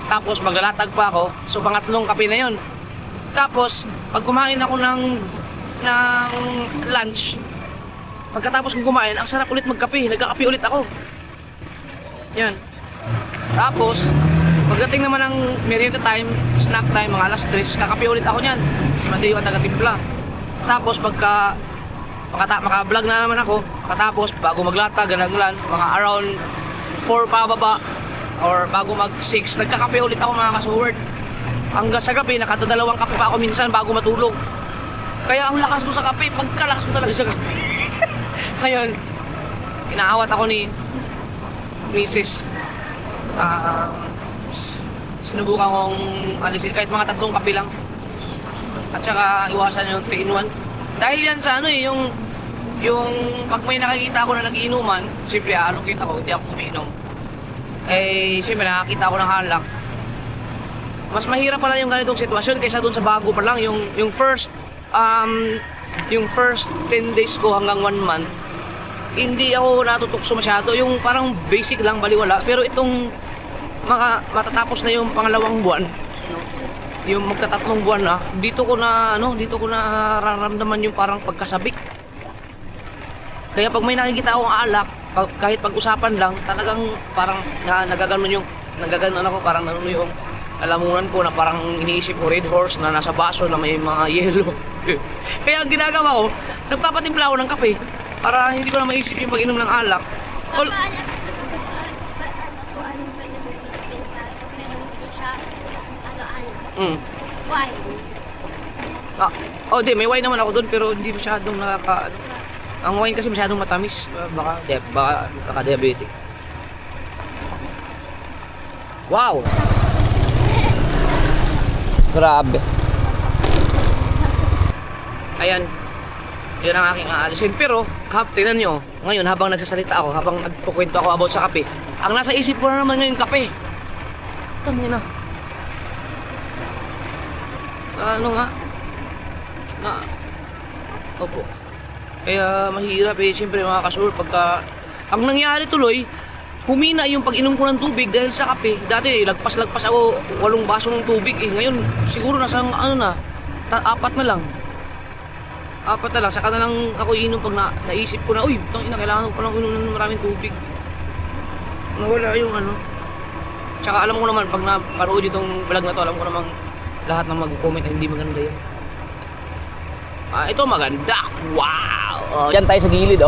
Tapos, maglalatag pa ako. So, pangatlong kape na yun. Tapos, pag kumain ako ng lunch, pagkatapos kong kumain, ang sarap ulit magkape. Nagkakape ulit ako. Yan. Tapos, pagdating naman ng merienda time, snack time, mga alas 3, kakape ulit ako niyan. Si Mateo ang taga-timpla. Tapos, maka-vlog na naman ako. Pagkatapos, bago maglata, ganaglan, mga around 4 pababa, or bago mag 6, nagkakape ulit ako mga kasuward. Hanggang sa gabi, nakatadalawang kape pa ako minsan bago matulog. Kaya ang lakas ko sa kape, pagkalakas ko talaga sa kape. Ngayon, inaawat ako ni Mrs. Sinubukan kong alisin kahit mga 3 kape lang. At saka iwasan yung 3-in-1. Dahil yan sa ano yung pag may nakikita ako na nagiinuman, siyempre allocate ako, hindi ako umiinom. Eh, siyempre nakakita ako ng halak. Mas mahirap pala yung ganitong sitwasyon kaysa doon sa bago pa lang. Yung first 10 days ko hanggang 1 month, hindi ako natutokso masyado. Yung parang basic lang, baliwala. Pero itong matatapos na yung pangalawang buwan, yung magtatatlong buwan na, dito ko na nararamdaman yung parang pagkasabik. Kaya pag may nakikita akong alak, kahit pag-usapan lang, talagang parang nagaganon ako, parang yung alamunan ko na parang iniisip ko Red Horse na nasa baso na may mga yelo. Kaya ang ginagawa ko, nagpapatimpla ako ng kape para hindi ko na maisip yung pag-inom ng alak. Why? Di, may wine naman ako doon pero hindi masyadong ang wine kasi masyadong matamis. Baka kaka-diabetic. Wow! Grabe. Ayan. Yan ang aking aalisin. Pero, tingnan nyo, ngayon habang nagsasalita ako, habang nagkukwento ako about sa kape, ang nasa isip ko na naman ngayon kape. Tama na. Opo. Kaya mahirap siyempre mga kasur, pagka ang nangyari tuloy, humina yung pag-inom ko ng tubig dahil sa kape. Dati lagpas ako 8 baso ng tubig ngayon siguro nasa 4 na lang. 4 na lang, saka na lang ako inom pag naisip ko na, uy, kailangan ko palang inom ng maraming tubig. Nawala yung Tsaka alam ko naman, pag napanood itong vlog na to, alam ko namang lahat ng mag-comment ay hindi maganda yun. Ito maganda. Wow! Yan tayo sa gilid,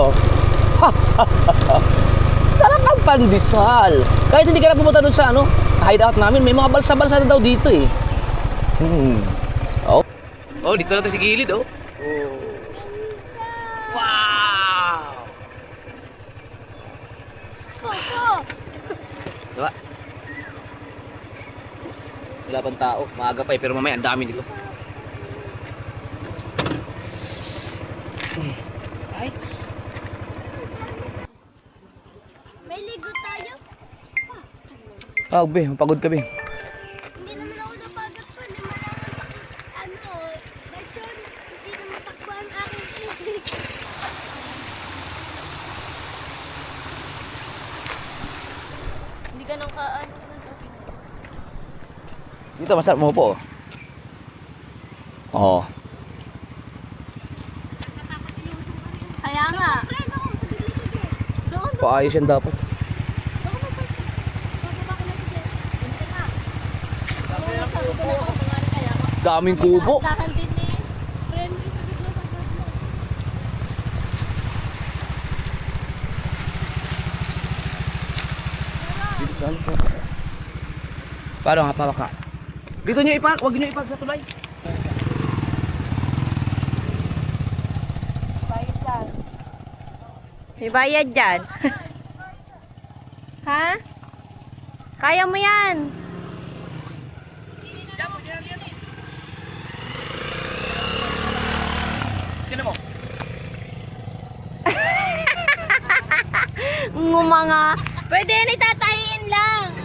Sarap ang pandesal. Kahit hindi ka na pumunta doon sa hideout namin, may mga balsa-balsa na daw dito dito na tayo sa gilid, Wow! Diba? Wala pang tao. Maaga pa pero mamaya ang dami dito. Right. May ligo tayo? Be, mapagod ka, be. Hindi naman ako napagod po. Hindi na matakbo ang aking kilig. Hindi ka nang Dito masarap mo po. Kaya nga. Paayos yan dapat. Daming kubo. Kakantin ni. Paano nga pawak ka? Dito nyo ipark, huwag nyo ipark sa tulay. May bayad dyan. Ha? Kaya mo yan. Tinan mo. Ngumanga. Pwede yan itatahiin lang.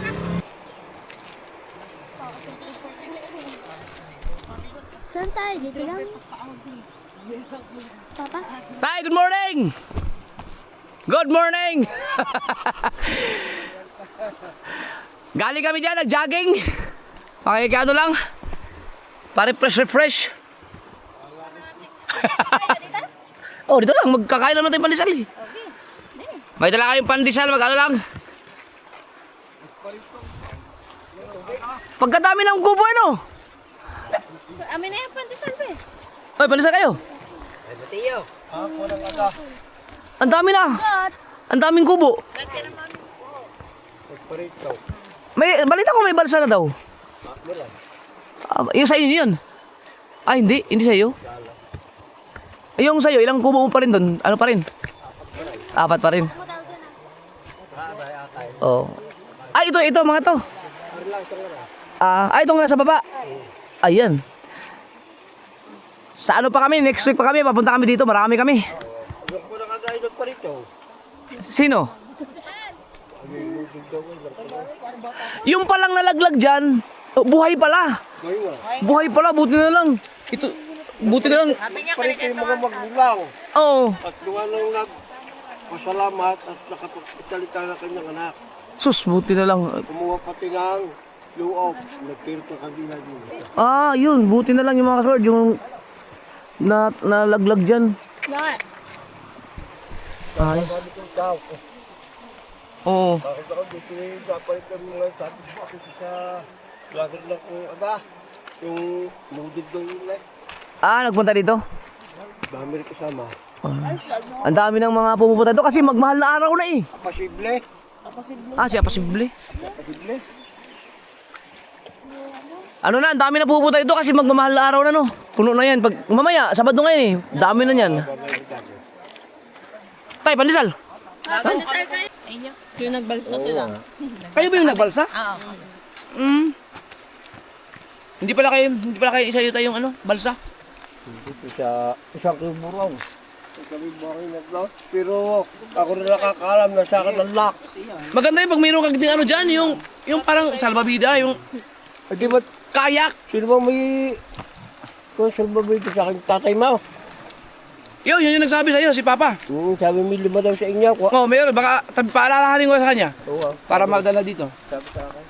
Saan tayo? Dito lang. Papa? Tay, good morning! Good morning! Galing kami dyan, nag-jogging. Pakikado lang. Para refresh. Oh, dito lang. Magkakain lang natin yung pandesal eh. May dala kayong pandesal. Mag-ano lang. Pagkadami ng kubo, ano? Amin na yung pandesal, be. Oy, pandesal kayo. Ay, Mateo. Ang dami na. Ang daming kubo. May balita ko may balsa na daw. Yung sa'yo yun. Ah, hindi. Hindi sa'yo. Yung sa'yo, ilang kubo mo pa rin doon? Ano pa rin? 4 pa rin. Oh. Ay, ito mga to. Ito nga sa baba. Ayan. Sa ano pa kami? Next week pa kami. Papunta kami dito. Marami kami. Huwag ko nakagayon pa rito. Sino? Yung palang nalaglag dyan, buhay pala. Buhay pala, buti na lang. Ito, buti na lang. Parito yung mga magulang. Oo. At yung anong nagpasalamat at nakapagpitalita ng kanyang anak. Sus, buti na lang. Kumuha pati ng loob. Nagpirit ng kanila din. Yun, buti na lang yung mga kasword, yung nalaglag dyan. Ayos. Sabi ko daw, Oo. bakit ako dito yung dapat kami ngayon sabi ko ako sa vlogger lang ko aga. Yung loaded daw yung like. Nagpunta dito? Dami rin kasama. Ang dami ng mga pumupunta dito kasi magmahal na araw na eh. Posible. Siya posible. Posible. Ano na, ang dami na pupunta dito kasi magmamahal na araw na no. Puno na yan. Pag mamaya, Sabado ngayon eh. Dami na yan. Tay, pandesal. Yung nagbalsa sila. Kayo ba yung nagbalsa? Oo. Hindi pala kayo isa yun tayong ano, balsa. Isang kiburong. Kami bakit nag-lock. Pero ako na nakakaalam na sa akin ng lock. Maganda yung pag mayroon kang ano dyan, yung parang salbabida, yung Hindi ba, kayak. sino ba may konsulbabay sa akin tatay mo? Yun yung nagsabi sa'yo, si Papa. Sabi may 5 daw sa inyo. Oh, mayroon. Baka paalalahanin ko sa kanya. Oo, Para magdala dito. sabi sa akin.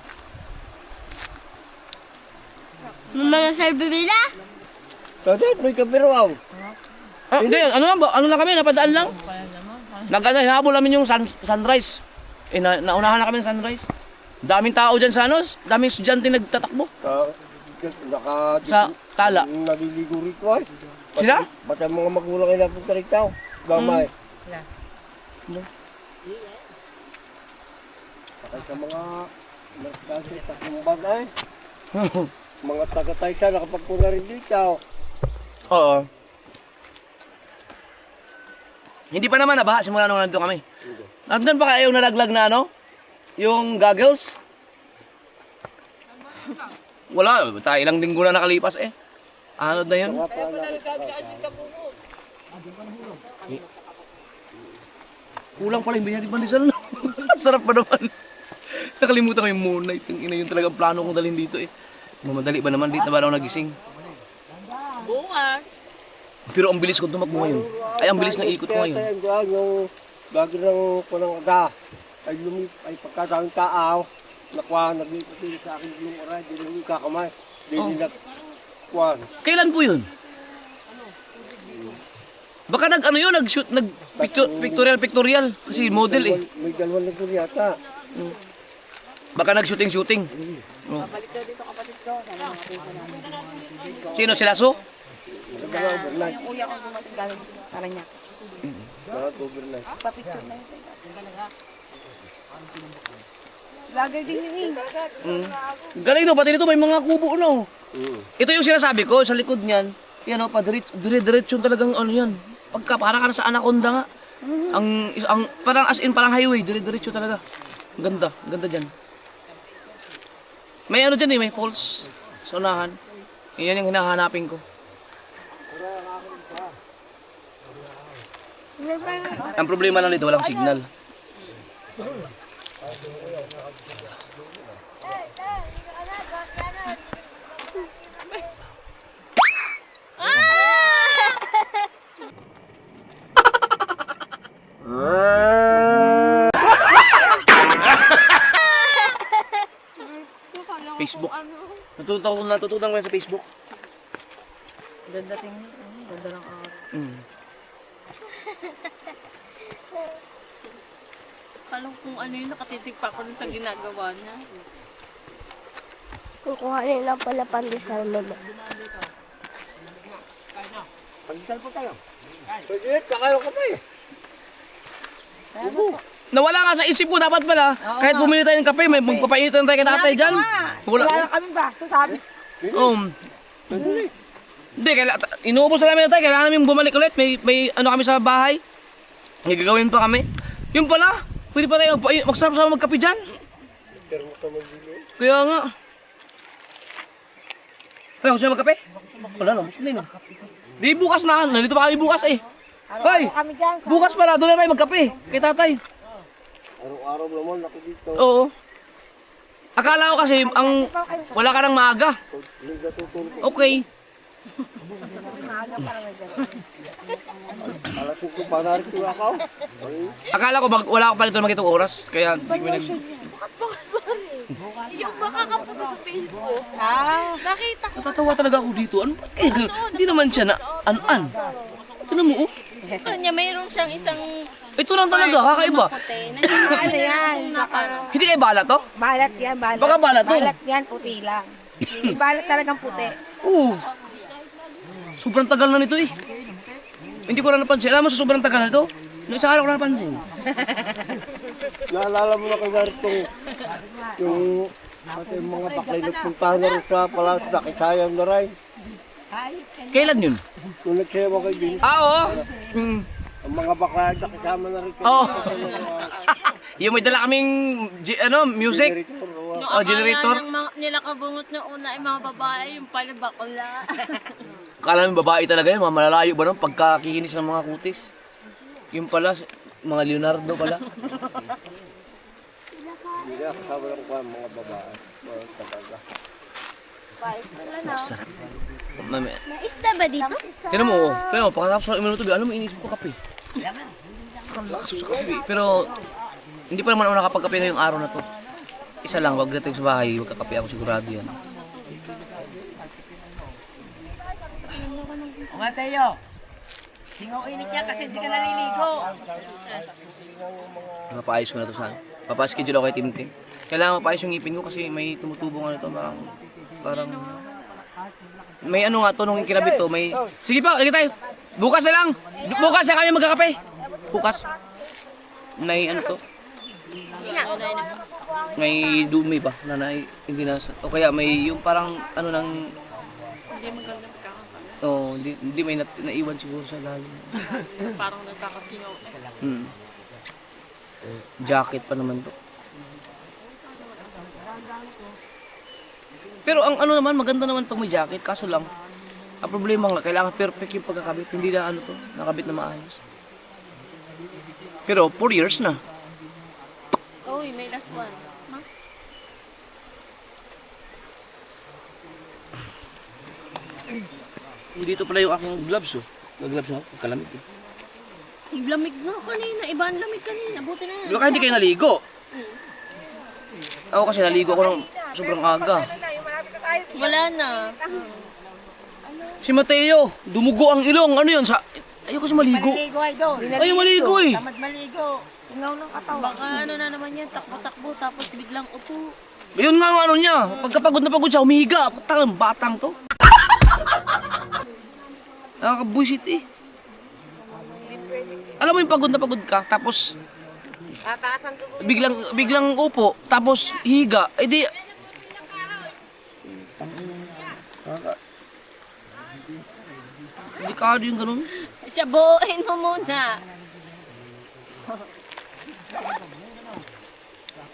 Mga salbibila? Sabi, may kapiraw. Hindi, ano lang kami, napadaan lang. Hinahabol namin yung sunrise. Naunahan na kami ng sunrise. Daming tao dyan sa daming estudyante nagtatakbo. Sa tala. Naliligo rito ay. Sila? Ba't ang mga magulang ay napunta rito? Gamay. Patay sa mga nagkasi takumbag ay. Mga taga-tay siya nakapagpuna rin dito. Oo. Hindi pa naman nabaha simula nung nandun kami. Nandun pa kayo nalaglag na yung goggles? Wala, tayo ilang linggo na nakalipas eh. Ano na yun? Kulang pala yung binyatig pandesal. Sarap pa naman. Nakalimutan ko yung moonlight. Yung ina yun talagang plano kong dalhin dito eh. Mamadali ba naman dito na ba ako nagising? Bunga. Pero ang bilis ko tumakbo ngayon. Ay, ang bilis ng ikot ko ngayon. Yung bago ng punang aga ay pagkadaming tao nakuha, naglipot sa akin yung oray, di rin kakamay, di nila kuhan. Kailan po yun? Baka nag-shoot, pictorial. Kasi model eh. May dalawang nito yata. Baka nag-shooting. Oh. Sino sila so? Overnight. Lahat overnight. Vlogger din yun Galing no, pati dito may mga kubo no. Ito yung sinasabi ko, sa likod niyan, yan o, dire-diretso talagang ano yan. Pagka para ka na sa Anaconda nga. Ang parang as in parang highway, dire-diretso talaga. Ganda dyan. May ano dyan eh, may falls sa unahan. Yan yung hinahanapin ko. Ang problema lang dito, walang signal. Facebook. Natutunan ko yan sa Facebook. Ganda ng araw. Alam kung ano yung nakatitig pa ako dun sa ginagawa niya. Kukuhanin lang pala pandesal, mama. Pagdisal po tayo. Sige, kakayo ka pa eh. Nawala nga sa isip ko, dapat pala, kahit bumili tayo ng kape, may magpapainitan tayo kay tatay dyan. Wala kami baso, sabi. Hindi, inuubos na namin na tayo, kailangan namin bumalik ulit. May ano kami sa bahay. May gagawin pa kami. Yung pala, pwede pa tayo magsama-sama magkape dyan. Kaya nga. Ay, gusto nyo magkape? Wala na, gusto na yun. Di bukas na, nandito pa kami bukas eh. Hoy, bukas pala, doon na tayo magkape kay tatay. Araw-araw naman ako dito. Oo. Akala ko kasi, wala ka nang maaga. Okay. Alas ko pa narito ako. Akala ko wala ko pa dito makitong oras, kaya hindi ko nag... Yung makakapunta sa Facebook. Nakita ko. Natatawa talaga ako dito. Ano ba? Hindi naman siya na an-an. Tignan mo, oh. Kanya mayroon siyang isang Ito lang talaga, kakaiba. Ano yan? Hindi kayo balat to? Balat yan, balat. Baka balat to. Balat yan, puti lang. Hindi balat talagang puti. Oo. Sobrang tagal na nito eh. Hindi ko na napansin. Alam mo sa sobrang tagal na nito? Noong isang araw ko na napansin. Naalala mo na kay narito yung pati yung mga baklay nagpuntahan na rin sa palas na kisayang na rin. Kailan yun? Nung nagsewa kay Bin, Oo. ang mga baklay nakisama na rin. Oo. Yung may dala kaming music. Generator. nila kabungot na una ay mga babae, yung pala bakla. Akala mo babae talaga yun, mga malalayo ba nun? Pagkakikinis ng mga kutis. Yung pala, mga Leonardo pala. Hindi na kasama lang ko ang mga babae. Mga talaga. Sarap. Naista ba dito? Tignan mo, pagkatapos ng minuto, alam mo, iniisip ko kape. Lakas sa kape. Pero, hindi pa naman ako nakapagkape ngayong araw na to. Isa lang, pagdating sa bahay, magkakape ako sigurado yan. O nga tayo. Singaw init niya kasi hindi ka naliligo. Mapaayos ko na to saan. Papaschedule ako kay Tim Tim. Kailangan mapaayos yung ngipin ko kasi may tumutubong ano to, parang may ano nga to nung kinabit to, may... Sige pa, sige tayo. Bukas na lang. Bukas na kami magkakape. Bukas. May ano to? May dumi ba? Hindi na, o kaya may yung parang ano ng... Hindi magandang kakakala. Oh, hindi may naiwan siguro sa lalim. Parang nagkakasingaw. Jacket pa naman to. Pero ang ano naman, maganda naman pag may jacket, kaso lang, ang problema nga, kailangan perfect yung pagkakabit, hindi na ano to, nakabit na maayos. Pero 4 years na. Uy, may last one. Ma? Dito pala yung aking gloves, oh. Gloves ako, kalamit eh. Yung lamig na kanina, iba ang lamig kanina. Buti na. Baka hindi kayo naligo. Ako kasi naligo ako ng sobrang aga. Wala na. Si Mateo, dumugo ang ilong. Ano yun? Ayoko kasi maligo. Maligo ay doon. Ayaw maligo eh. Tamad maligo. Singaw ng katawan. Baka ano na naman yan, takbo-takbo tapos biglang upo. Yun nga ang ano niya. Pagkapagod na pagod siya, humihiga. Patang batang to. Nakakabuisit eh. Alam mo yung pagod na pagod ka, tapos Tataas ang dugo. biglang upo, tapos higa. Eh di... Delikado yung ganun. Siya, buuin mo muna.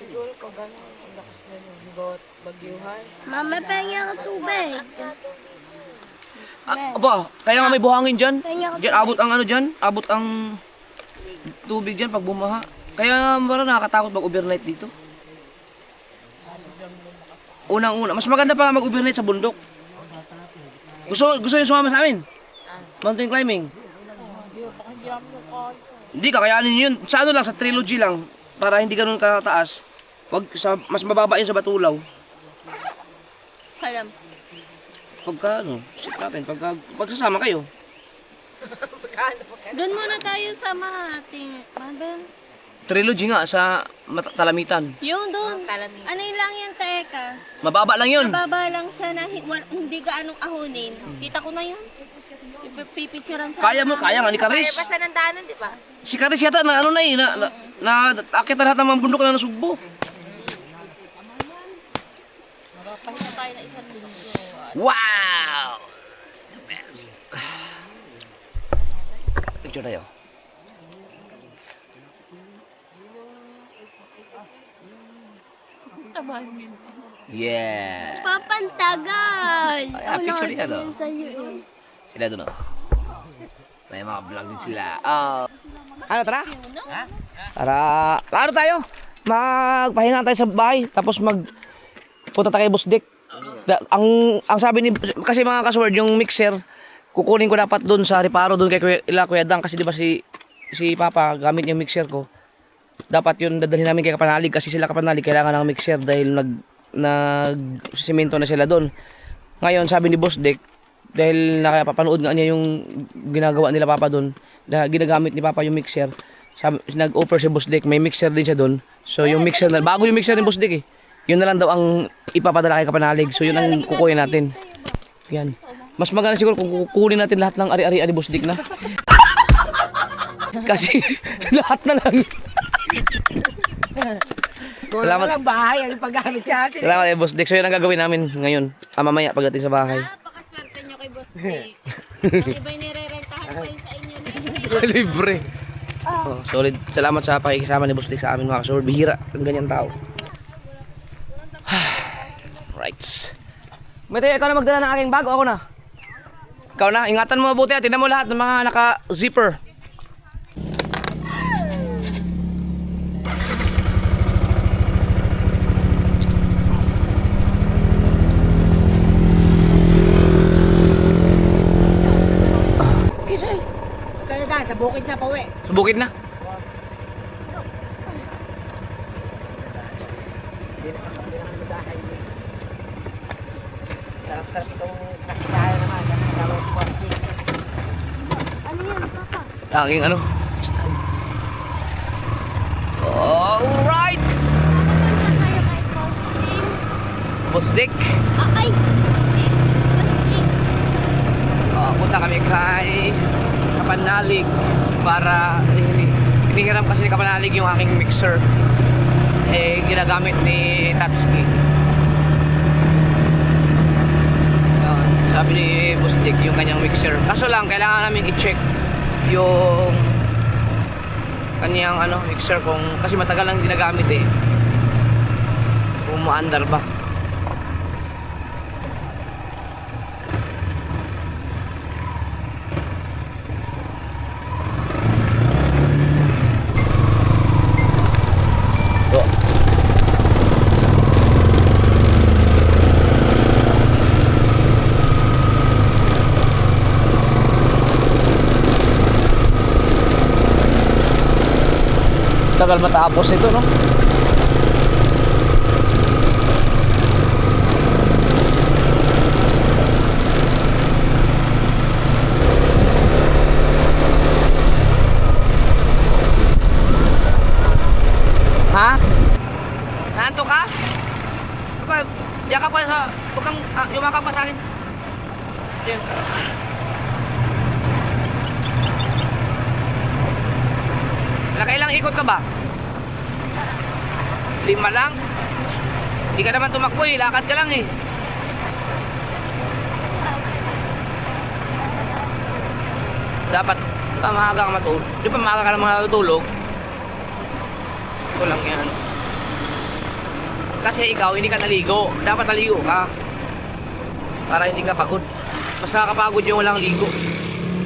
Siguro ko gano'n. Ang lakas na yung bigot, bagyuhan. Mama, pahinga ka tubig. Aba, kaya nga may buhangin dyan. Pahinga ka Diyan, abot ang ano dyan. Abot ang tubig dyan pag bumaha. Kaya parang nakakatakot mag-overnight dito. Unang-una. Mas maganda pa mag-overnight sa bundok. Gusto yung sumama sa amin? Mountain climbing. Hindi, kakayanin nyo yun. Sa ano lang, sa trilogy lang. Para hindi ganun kataas. Mas mababa yun sa Batulaw. Alam. Pagka ano, sit natin. Pagka sasama kayo. Doon muna tayo sa Mahating. Doon. Trilogy nga sa Talamitan. Yung doon. Ano yun lang yan, teka. Mababa lang yun. Mababa lang siya na hindi gaanong ahonin. Kita ko na yun. Pipicturean sa... Kaya mo, kaya nga ni Karis. Basta ng daanan, di ba? Si Karis yata na ano na eh, na akit na lahat ng mga bundok na nasugbo. Pahinga tayo na isang linggo. Wow! The best. Picture tayo. Yeah. Papantagal. Ay, picture yan oh. Sa'yo eh. Sila doon oh. May mga vlog din sila. Ano, tara? Tara. Ano tayo? Magpahinga tayo sa bahay. Tapos punta tayo kay Boss Dick. Ang sabi ni... Kasi mga kasword, yung mixer, kukunin ko dapat doon sa Reparo, doon kay Kuya Dang. Kasi di ba si Papa gamit yung mixer ko. Dapat yun dadalhin namin kay Kapanalig. Kasi sila Kapanalig kailangan ng mixer dahil nag-simento na sila doon. Ngayon, sabi ni Boss Dick, dahil nakapapanood nga niya yung ginagawa nila Papa doon, ginagamit ni Papa yung mixer, nag-offer si Boss Dick, may mixer din siya doon. So yung mixer na, bago yung mixer ni Boss Dick eh, yun na lang daw ang ipapadala kay Kapanalig. So yun ang kukunin natin. Yan. Mas maganda siguro kung kukunin natin lahat ng ari-ari ni Boss Dick na. Kasi lahat na lang. Salamat. Walang bahay ang paggamit sa atin. Salamat kay Boss Dick. So yun ang gagawin namin ngayon. Mamaya pagdating sa bahay. Napakaswerte nyo kay Boss Dick. Ang iba'y nire-rentahan pa yun sa inyo. Libre. Oh, solid. Salamat sa pakikisama ni Boss Dick sa amin mga kasur. Bihira ang ganyan tao. Right. Mete, ikaw na magdala ng aking bag o ako na? Ikaw na. Ingatan mo mabuti. Tingnan mo lahat ng mga naka-zipper. Sa bukid na, pauwi. Sa bukid na. Sarap-sarap itong kasikahan naman. Kasi kasama si Juanqui. Ano yan, Papa? Aking ano. Alright. Pupunta tayo kay Posting. Boss Dick. Ay! Posting. Punta kami kay Kapanalig para hinihiram kasi ni Kapanalig yung aking mixer. Ginagamit ni Tatsuki. Sabi ni Boss Dick yung kanyang mixer. Kaso lang, kailangan namin i-check yung kanyang mixer kung kasi matagal lang ginagamit eh. Kung maandar ba. Tagal matapos ito, no? Ha? Naanto ka? Aba, yakap ka sa... Huwag kang yumakap pa sa akin. Yan. Nakailang ikot ka ba? 5 lang? Hindi ka naman tumakbo eh, lakad ka lang eh. Dapat maaga ka matulog. Di pa maaga ka naman matulog. Ito lang yan. Kasi ikaw hindi ka naligo. Dapat naligo ka. Para hindi ka pagod. Mas nakakapagod yung walang ligo.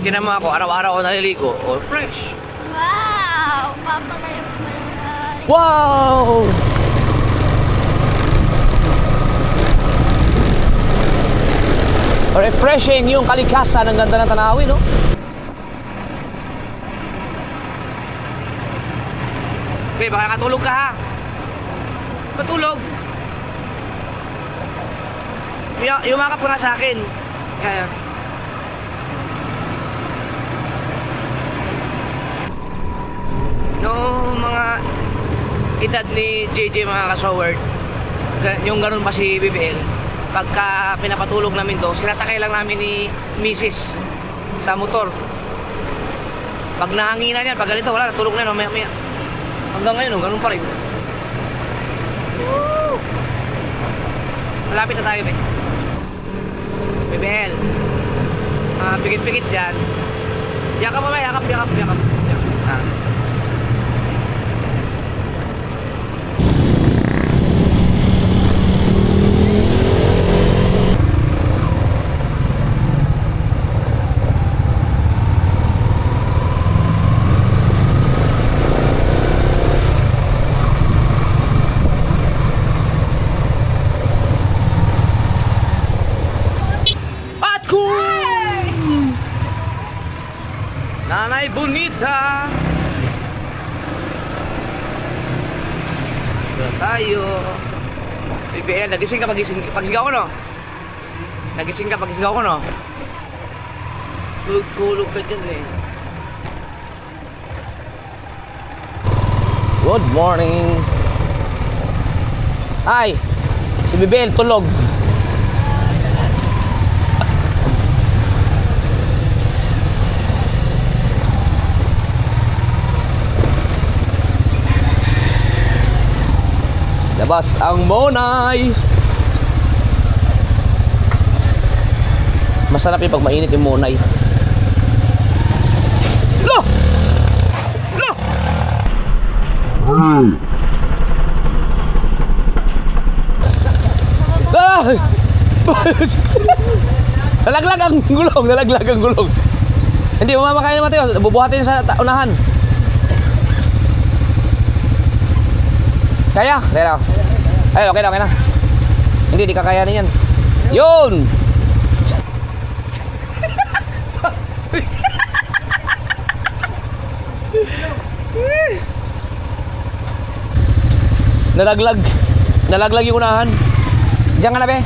Tingnan mo ako, araw-araw ako naliligo. All fresh. Wow! Papa kayo malay. Wow! Refreshing yung kalikasan, ang ganda ng tanawin, no? Okay, baka nakatulog ka ha. Matulog. Yumakap ka nga sa akin. Kaya. edad ni JJ mga kasoward, yung ganun pa si BBL, pagka pinapatulog namin to, sinasakay lang namin ni Mrs. sa motor. Pag nahanginan yan, pag ganito, wala, natulog na yan, maya. Hanggang ngayon, ganun pa rin. Woo! Malapit na tayo, be. BBL. Pikit-pikit dyan. Yakap mo ba? Yakap. Ah. At kung Nanay Bonita, ito tayo. BBL, nagising ka pagsigaw ko, no? Nagising ka pagsigaw ko, no? Tulog ka dyan, eh. Good morning. Ay, si BBL tulog. Labas ang monay. Masarap yung pag mainit yung monay. Lo! Ay! Nalaglag ang gulong. Hindi mo mamakain naman tayo. Bubuhatin sa unahan. Kaya? Kaya. Ay, okay na. Hindi, di kakayanin yan. Yun! Nalaglag yung unahan. Diyan ka na, be.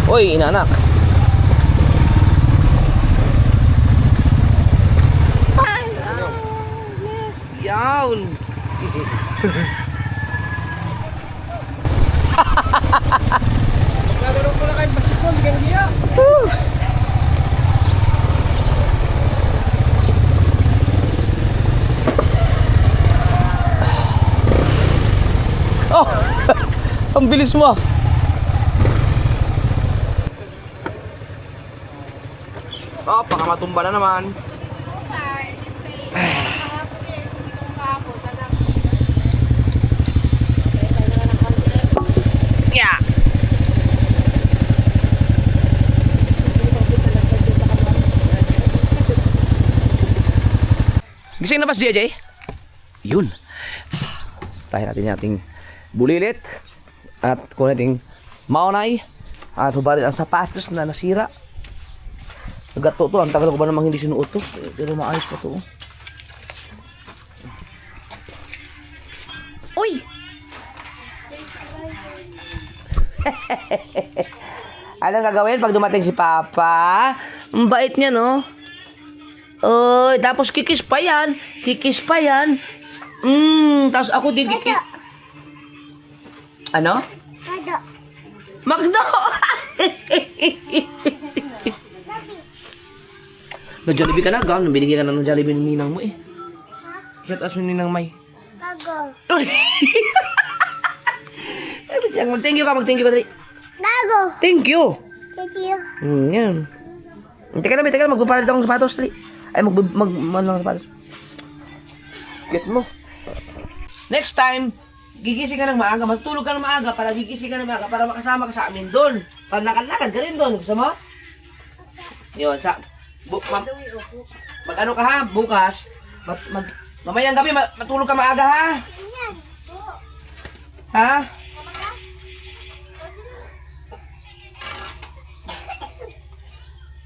Uy, inaanak. Yawn. Naglalaro ko lang kayo basketball, ganyan. Oh! Ang bilis mo. Oh, baka matumba na naman. Yeah. Gising na ba si JJ? Yun. Tayo natin yung ating bulilit at kung nating maunay at hubalit ang sapatos na nasira. Nagato to, ang tagal ko ba namang hindi sinuot to, pero maayos pa to. Uy! Ano gagawin pag dumating si Papa? Ang bait niya, no? Oy, tapos kikis pa yan. Tapos ako din kikis. Ano? Magdo! Nag-Jollibee ka na, gawin. Binigyan ka na ng Jollibee ng ninang mo eh. Shout out mo ninang May. Mag-thank you ka dali. Thank you. Yan. Teka lang, magpapalit akong sapatos dali. Ay, mag sapatos. Get mo. Next time, gigising ka ng maaga, magtulog ka ng maaga para gigising ka ng maaga para makasama ka sa amin doon. Paglakad-lakad ka rin doon. Gusto mo? Yun, mag-ano ka ha, bukas, mamayang gabi, matulog ka maaga ha? Ha?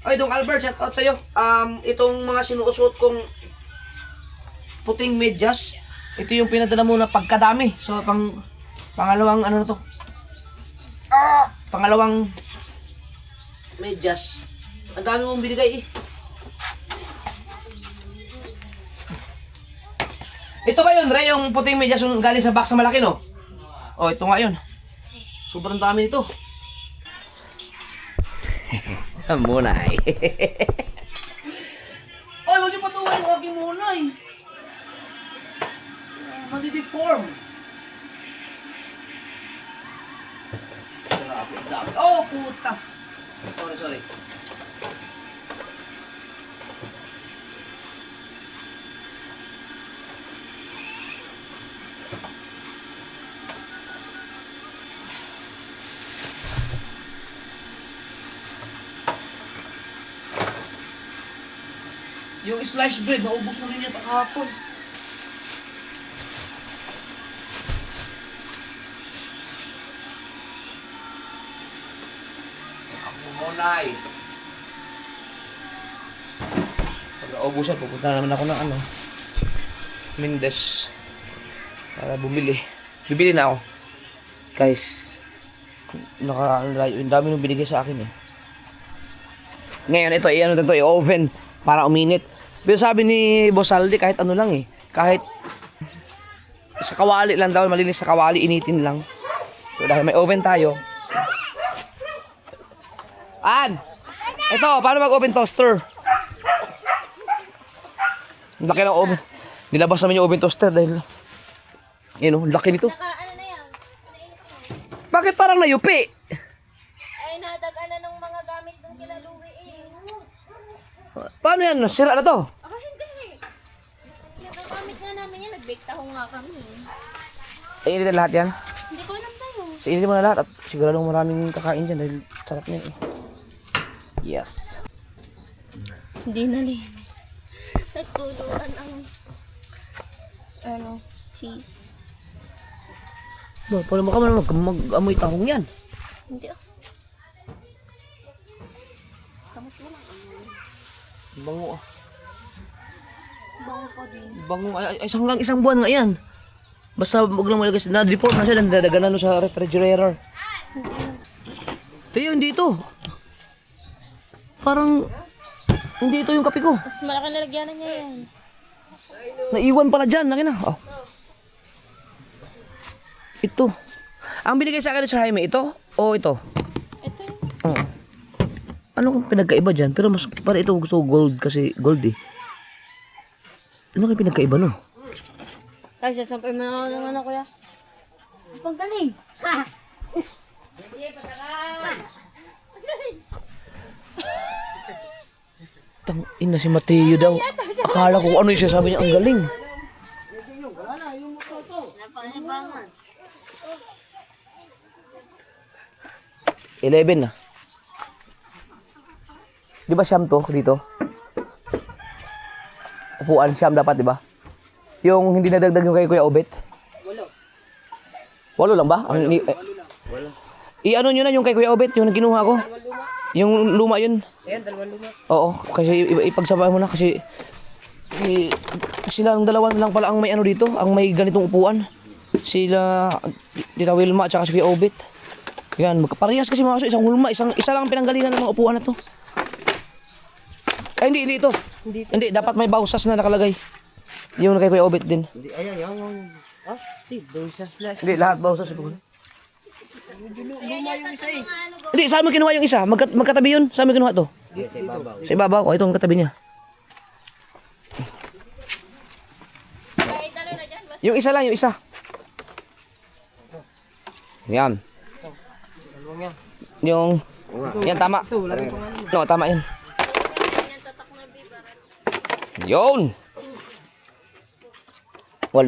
Oy, Dong Albert, shout out sa'yo. Itong mga sinuusot kong puting medyas, ito yung pinadala mo na pagkadami. So, pangalawang ano na to? Pangalawang medyas. Ang dami mong binigay eh. Ito ba yun, Ray, yung puting medyas yung galing sa box na malaki, no? Oh, ito nga yun. Sobrang dami nito. Ang munay. Ay, huwag niyo patuwa yung aking munay. Mandi-deform. Grabe. Oh, puta. Sorry. Yung sliced bread, naubos na rin yata kahapon. Ako munay. Pag naubusan, pupunta naman ako ng Mendes. Para bumili. Bibili na ako. Guys, yung dami nung binigay sa akin eh. Ngayon, ito, i-oven para uminit. Pero sabi ni Boss Aldi, kahit ano lang eh. Kahit sa kawali lang daw, malinis sa kawali, initin lang. So dahil may oven tayo. Ito, paano mag-oven toaster? Ang laki ng oven. Nilabas naman yung oven toaster dahil laki nito. Ano na yan? Bakit parang nayupi? Ay, nadagan na ng mga gamit ng kila Louie eh. Paano yan? Sira na to? Hindi. Nagagamit nga namin yan. Nag-bake taho nga kami. Initin lahat yan? Hindi ko alam tayo. So, initin mo na lahat at siguradong maraming kakain dyan dahil sarap niya eh. Yes. Hindi nalinis. Nagtuluan ang cheese. Ba, paano mo ka mag-amoy tahong yan? Hindi ah. Kamot mo lang. Bango ah. Bango pa din. Bango. Ay, isang buwan nga yan. Basta huwag lang malagay. Na-deform na siya. Nadadagan na sa refrigerator. Tayo, hindi ito. Parang hindi ito yung kape ko. Mas malaki nalagyanan niya yan. Naiwan pala dyan. Laki na. Oh. Ito. Ang binigay sa akin ni Sir Jaime, ito o ito? Ito yun. Oh. Anong pinagkaiba dyan? Pero mas para ito gusto ko gold kasi gold eh. Ano kayo pinagkaiba no? Ay, sasampay mo na naman ako kuya. Ang galing. Ha! Tang ina si Mateo daw. Akala ko ano yung sabi niya, ang galing. Napanibangan. 11 na. Di ba siyam to dito? Upuan siyam dapat, di ba? Yung hindi nadagdag yung kay Kuya Obet? 8 lang ba? I-ano nyo na yung kay Kuya Obet, yung ginuha ko. Yung luma yun. Ayan, 2 luma. Oo, kasi ipagsabay mo na kasi sila ang dalawa lang pala ang may ano dito, ang may ganitong upuan. Sila Tita Wilma at saka si Kuya Obet. Yan, magkaparehas kasi mga kaso, isang hulma, isa lang ang pinanggalingan ng mga upuan na to. Ay, hindi ito. Hindi, dapat may bausas na nakalagay. Yung kay Kuya Obet din. Hindi, ayan, yung... Di, dosas last. Hindi, lahat bausas. Luma yung isa eh. Hindi, saan mo kinuha yung isa? Magkatabi yun? Saan mo kinuha to? Dito, sa ibabaw. Sa ibabaw. O, ito ang katabi niya. Yung isa lang, yung isa. Yan. Yung... Yan, tama. No, tama yan. Yun! 8.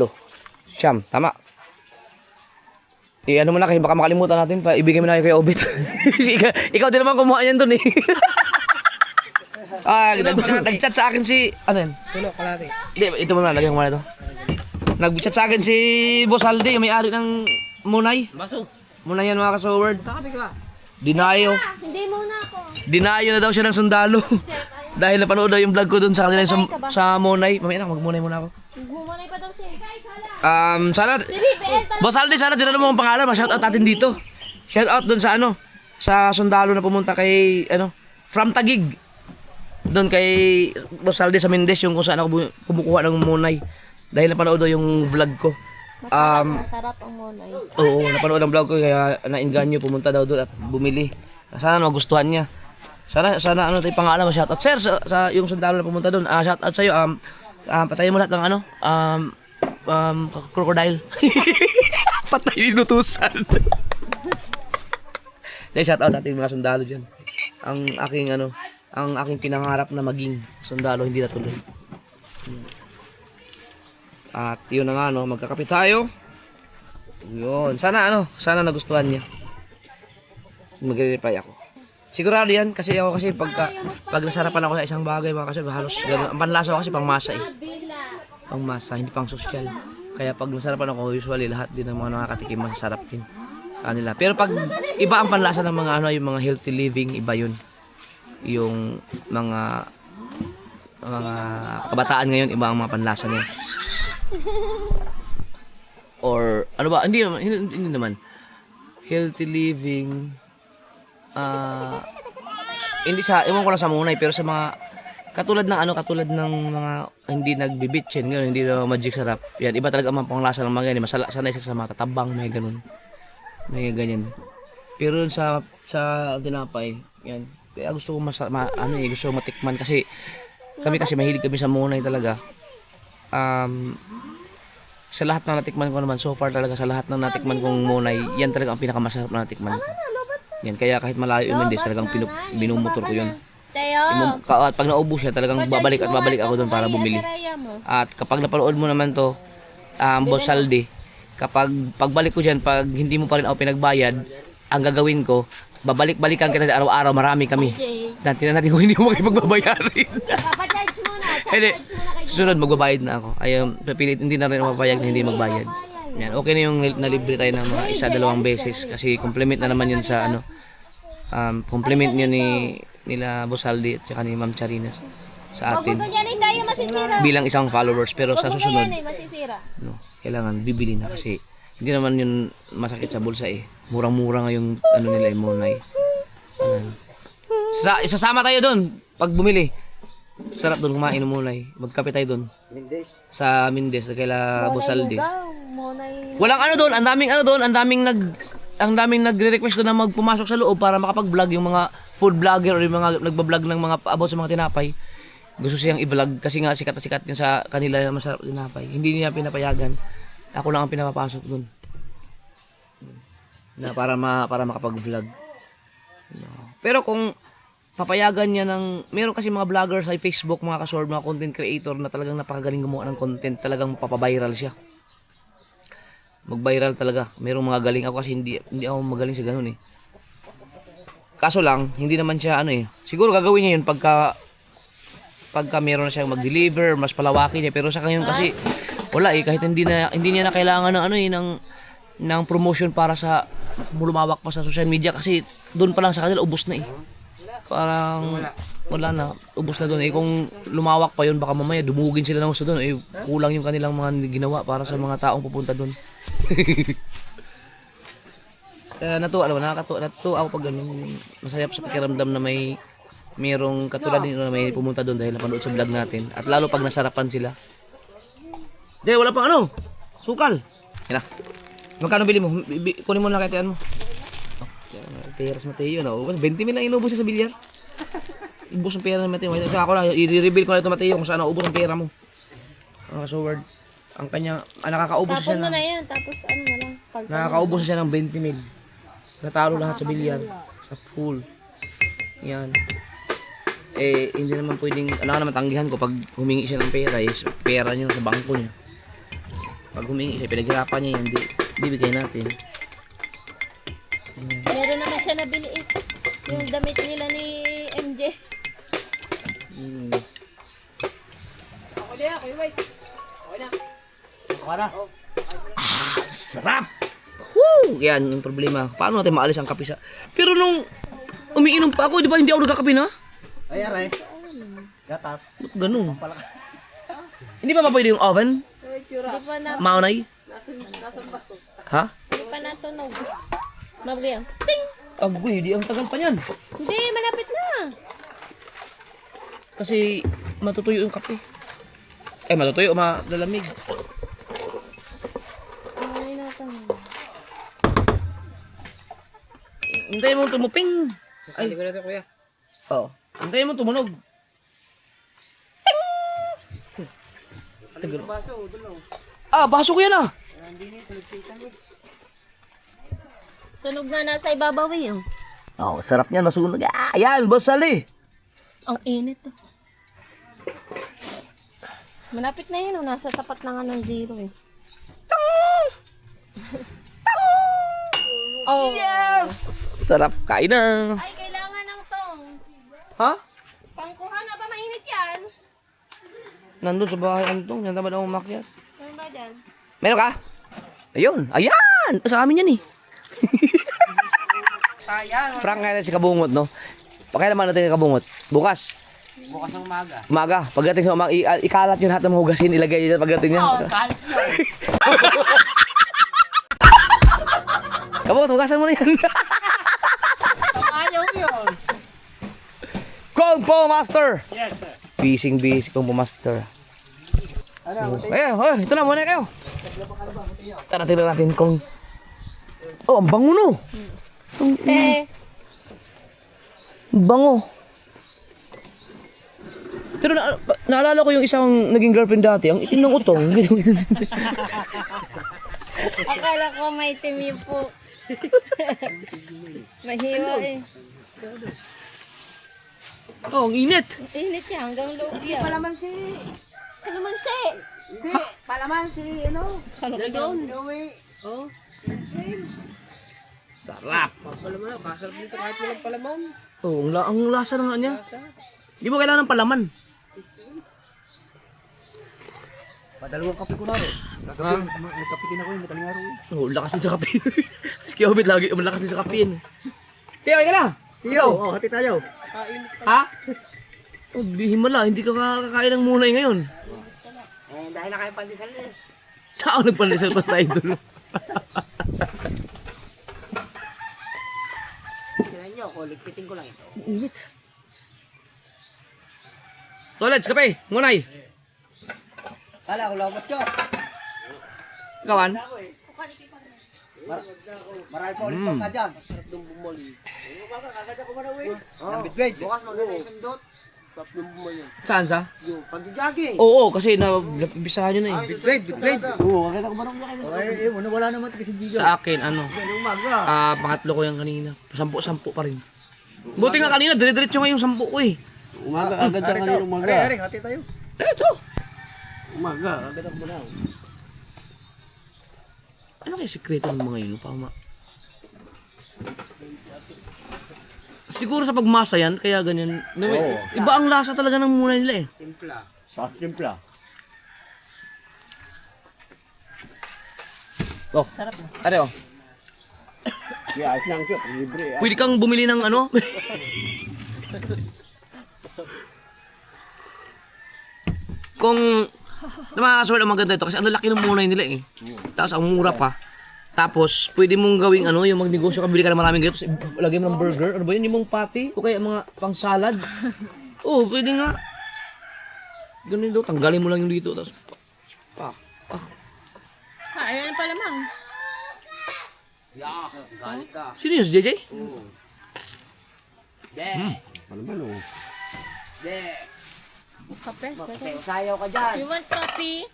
Siyam, tama. Ano mo na kayo, baka makalimutan natin pa. Ibigay mo na kayo kay Obet. ikaw din naman kumuha yan dun eh. Nag-chat sa akin si... Ano yan? Tulo, kalate. Hindi, ito muna, lagyan ko muna ito. Nag-chat sa akin si Boss Aldi, yung may-ari ng Munay. Baso. Munay yan mga kasoward. Kakapi ka. Dinayo. Hindi muna ako. Dinayo na daw siya ng sundalo. Dahil napanood daw yung vlog ko dun sa kanila sa Munay. Mamaya na, magmunay muna ako. Gumanay pa daw siya. Sana... Boss Aldi, sana tinanong mo ang pangalan. Ma-shoutout natin dito. Shoutout dun sa sa sundalo na pumunta kay, from Taguig. Doon kay Boss Aldi sa Mendes, yung kung saan ako kumukuha ng Munay. Dahil napanood daw yung vlog ko. Masarap ang monay. Oo, napanood ang vlog ko kaya nainganyo pumunta daw doon at bumili. Sana magustuhan niya. Sana ano tayo pangalan mo shoutout sir sa yung sundalo na pumunta doon. Shoutout sa iyo. Patayin mo lahat ng ano crocodile. Patay inutusan. Dahil shoutout sa ating mga sundalo diyan. Ang aking pinangarap na maging sundalo hindi natuloy. At yun na nga magkakapit tayo. Yun, sana nagustuhan niya. Magre-reply ako. Sigurado yan kasi pag nasarapan ako sa isang bagay mga kasyo, halos gano'n. Ang panlasa ko kasi pangmasa eh. Pangmasa, hindi pang social. Kaya pag nasarapan ako, usually lahat din ng mga nakakatikim masasarap din sa kanila. Pero pag iba ang panlasa ng mga yung mga healthy living, iba yun. Yung mga kabataan ngayon, iba ang mga panlasa niya. Or ano ba? Hindi naman. Healthy living. Hindi sa ewan ko lang sa munay pero sa mga katulad ng mga hindi nagbibitchin, gano'n, hindi na magic sarap. Yan, iba talaga ang panglasa ng mga ganyan. Sanay sa mga tatabang, may ganun. May ganyan. Pero sa tinapay, yan. Kaya gusto ko gusto ko matikman kasi kami mahilig kami sa munay talaga. Sa lahat ng natikman ko naman, so far talaga sa lahat ng natikman kong munay, yan talaga ang pinakamasarap na natikman ko. Yan, kaya kahit malayo yung Mendes, talagang binumutor ko yun. At pag naubos siya, talagang babalik ako doon para bumili. At kapag napanood mo naman to, Boss Saldi, kapag pagbalik ko dyan, pag hindi mo pa rin ako pinagbayad, ang gagawin ko, babalik-balikan kita araw-araw, marami kami. Tingnan natin kung hindi mo makipagbabayarin. Hindi, susunod magbabayad na ako. Papilit, hindi na rin mapapayag na hindi magbayad. Yan, okay na yung nalibre tayo ng mga 1-2 beses kasi compliment na naman yun sa compliment yun nila Boss Aldi at saka ni Ma'am Charinas sa atin bilang isang followers. Pero sa susunod kailangan bibili na kasi hindi naman yun masakit sa bulsa eh. Murang-mura nga yung nila yung monay. Isasama tayo doon pag bumili. Sarap doon kumain ng monay. Magkape tayo doon. Sa Mendes kaila Boss Aldi. Walang doon, ang daming nagre-request doon na magpumasok sa loob para makapag-vlog yung mga food vlogger or yung mga nagba-vlog ng mga about sa mga tinapay. Gusto siyang i-vlog kasi nga sikat na sikat yun sa kanila na masarap tinapay. Hindi niya pinapayagan. Ako lang ang pinapapasok doon. Na para makapag-vlog. Pero kung papayagan niya meron kasi mga vlogger sa Facebook, mga kasword, mga content creator na talagang napakagaling gumawa ng content, talagang mapapaviral siya. Mag-viral talaga. Merong mga galing ako kasi hindi ako magaling sa ganun eh. Kaso lang, hindi naman siya siguro gagawin niya yun pagka meron na siyang mag-deliver, mas palawakin niya. Pero sa kanya kasi wala kahit hindi niya na kailangan ng promotion para sa lumawak pa sa social media kasi doon pa lang sa kanila ubos na eh. Parang wala na, ubos na doon. Kung lumawak pa yun, baka mamaya dumugin sila ng gusto doon. Kulang yung kanilang mga ginawa para sa mga taong pupunta doon. Nakakatuwa ako pag ganun. Masaya sa pakiramdam na mayroong katulad din na may pumunta doon dahil napanood sa vlog natin. At lalo pag nasarapan sila. Wala pang sukal. Yan. Magkano bili mo? Kunin mo na katian mo. Peras Mateo na. 20 mil lang inubos sa bilyar. Ubos ang pera ng Mateo. Sa ako lang, i-reveal ko na ito Mateo kung saan ubos ang pera mo. Sword. Ang kanya, nakakaubos siya na yan, tapos na lang. Nakakaubos siya ng 20 mil. Natalo lahat sa bilyar. Sa pool. Yan. Hindi naman pwedeng, naman tanggihan ko pag humingi siya ng pera, pera niyo sa bangko niya. Pag humingi siya, pinaghirapan niya yan, bibigay natin. Meron naman siya nabili yung damit nila ni MJ. Sarap! Woo! Yan ang problema. Paano natin maalis ang kape sa... Pero nung umiinom pa ako, di ba hindi ako nagkakape na? Ay, aray. Gatas. Ganun. Hindi ba mapwede yung oven? Maunay? Ha? Hindi pa natunog. Magdiyan. Ting! Agoy, di ang tagal pa yan. Hindi, malapit na. Kasi matutuyo yung kape. Matutuyo, malalamig. hintayin mo tumuping. Sasali ko na ito, kuya. Oo. Hintayin mo tumunog. Tagal. Ah, baso ko yan ah. Sunog na nasa ibabaw eh. Oh, sarap niya, nasunog. Ah, yan, basali. Ang init to. Malapit na yun, oh. Nasa tapat na nga ng zero eh. Oh. Yes! Sarap, kain na. Ay, kailangan ng tong. Ha? Pangkuha na ba mainit yan? Nandun sa bahay Antong, yan naman ako umakyat. Ano ba dyan? Meron ka? Ayun, ayan! Sa amin yan eh. Ayan, Frank nga si Kabungot, no? Pakailaman natin yung Kabungot. Bukas. bukas ng umaga. Umaga. Pagdating sa umaga, ikalat nyo lahat ng hugasin, ilagay nyo pagdating nyo. Kalit yun. Kabungot, hugasan mo na yan. Ayaw yun. Kung po, master! Yes, sir. Busy kung po, master. Ayun, ito na muna kayo. Tara, tignan natin kung... Oh, ang bango no. Ang bango. Pero naalala ko yung isang naging girlfriend dati, ang itim ng utong. Akala ko may timi po. Mahiwa eh. Oh, ang init. Init yan hanggang loob yan. Palamansi. Kalamansi! Hindi, palamansi, ano? Doon. Gawin. Oh. Sarap. Palaman, kasarap dito kahit walang palaman. Oh, ang lasa ng niya. Di mo kailangan ng palaman. Padalawang kape ko na rin. Nagkape din ako yung mataling araw eh. Oh, lakas din sa kape. Sige, Obit, lagi malakas din sa kape yan. Tiyo, ka na. Tiyo, oh, hati tayo. Ha? Oh, himala, hindi ka kakain ng munay ngayon. Eh, dahil na kayo pandesal eh. Saan nagpalisal pa tayo doon? Sila nyo, kuligpitin ko lang ito. Init. Toleds, kape, munay. Kala ko labas ka. Kawan. Marami pa ulit pa ka dyan. Ng bitbit. Bukas maganda isang dot. Saan sa? Yung pag-jogging. Oo, kasi nabisahan nyo na eh. Bitbit. Oo, kakita ko ba nung Ay, wala naman kasi Gigo. Sa akin, ano? Pangatlo ko yan kanina. 10 pa rin. Buti nga kanina, dire-diretso nga yung 10 ko eh. Umaga, agad ka kanina umaga. Are, hati tayo. Ito. Umaga, agad ako na. Ano kaya sikreto ng mga yun? Siguro sa pagmasa yan, kaya ganyan. Iba ang lasa talaga ng muna nila eh. Timpla. Sa timpla. Oh, sarap na. Ano? Yeah, ayos lang siya. Libre. Pwede kang bumili ng ano? Kung nakakaswerte ang maganda ito kasi ang lalaki ng munay nila eh. Tapos ang mura pa. Tapos pwede mong gawing ano, yung magnegosyo ka, bili ka ng maraming ganito, lagay mo ng burger, ano ba yun, yung mga patty, o kaya mga pang salad. Oo, pwede nga. Ganun daw, tanggalin mo lang yung dito, tapos Ayan pala mang. Yeah, galit ka. sino yun, si JJ? De. Palaman oh. De. Kape. Sayaw ka dyan. You want coffee?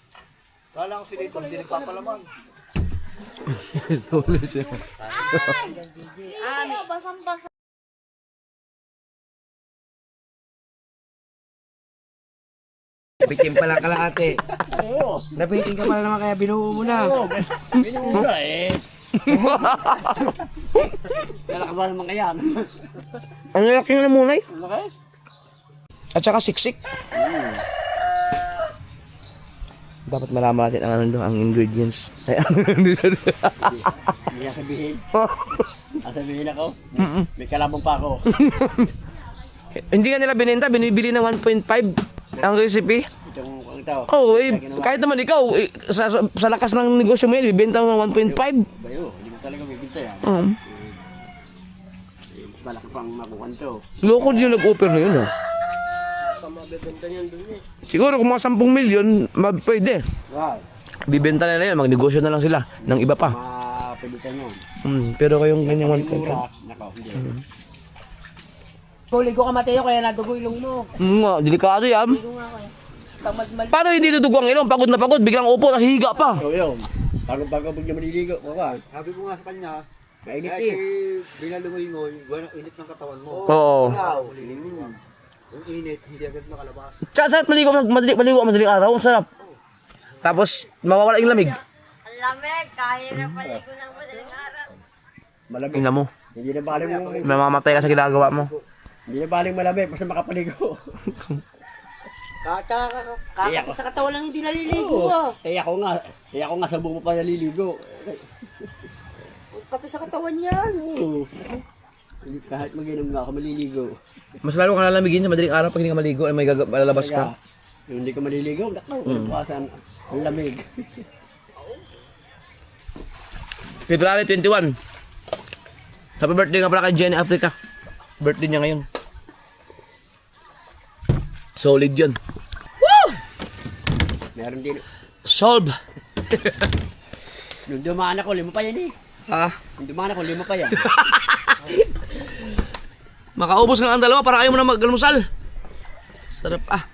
Kala ko si Dito, hindi nagpapalaman. Yan, DJ. Ami. Basang-basa. Napitin pala kalahati. Oo. Napitin ka pala naman kaya binuo mo na. Binuo ka eh. Kala ka ba naman kaya? Ang laki ng munay. Okay. At saka siksik. Dapat malaman natin ang ano doon, ang ingredients. Hindi niya sabihin. Sabihin ako. May kalabang pa ako. Hindi ka nila binenta, binibili ng 1.5 ang recipe. Itong ito. Oh, eh, kahit naman ikaw, eh, sa lakas ng negosyo mo yan, bibenta mo ng 1.5. Bayo, hindi mo talaga bibinta yan. Malaki pang makukuha to. Loko din yung nag-offer na yun, ha? Siguro kung mga 10 milyon, pwede. Wow. Bibenta nila yan, magnegosyo na lang sila ng iba pa. Papilitan mo. Pero kayong ganyan 1.5. Mura. Nako, hindi. Ligo ka Mateo, kaya nadugo ilong mo. Nga, delikado yan. Tamad mal. Paano hindi tutugo ang ilong? Pagod na pagod, biglang upo, tapos higa pa. So yun, bago bigla maliligo, baka. Sabi ko nga sa kanya, Mainit kaya eh. binalumoy walang init ng katawan mo. Oo. Yung init, hindi agad nakalabas. Tsaka sarap maligo, maligo madaling araw, ang sarap. Tapos, mawawala yung lamig. Ang lamig, kaya na paligo ng madaling araw. Malamig. Tingnan mo, Hindi na baling mo. mamamatay ka sa ginagawa mo. Hindi na baling malamig, basta makapaligo. Kakaki sa katawan lang hindi naliligo ah. Kaya ako nga sa bumo pa naliligo. Kato sa katawan yan. Oo. Kahit mag-inom nga ako maliligo. Mas lalo ka nalamigin sa madaling araw pag hindi ka maligo ay may malalabas Kaya, ka. yung hindi ka maliligo, nakuwasan ang lamig. February 21. Happy birthday nga pala kay Jenny Africa. Birthday niya ngayon. Solid yun. Meron din. Solve! Nung dumaan ako, 5 pa yan eh. Ah, Nung dumaan ako, 5 pa yan. makaubos nga ang dalawa para ayaw mo na mag-almusal. Sarap ah.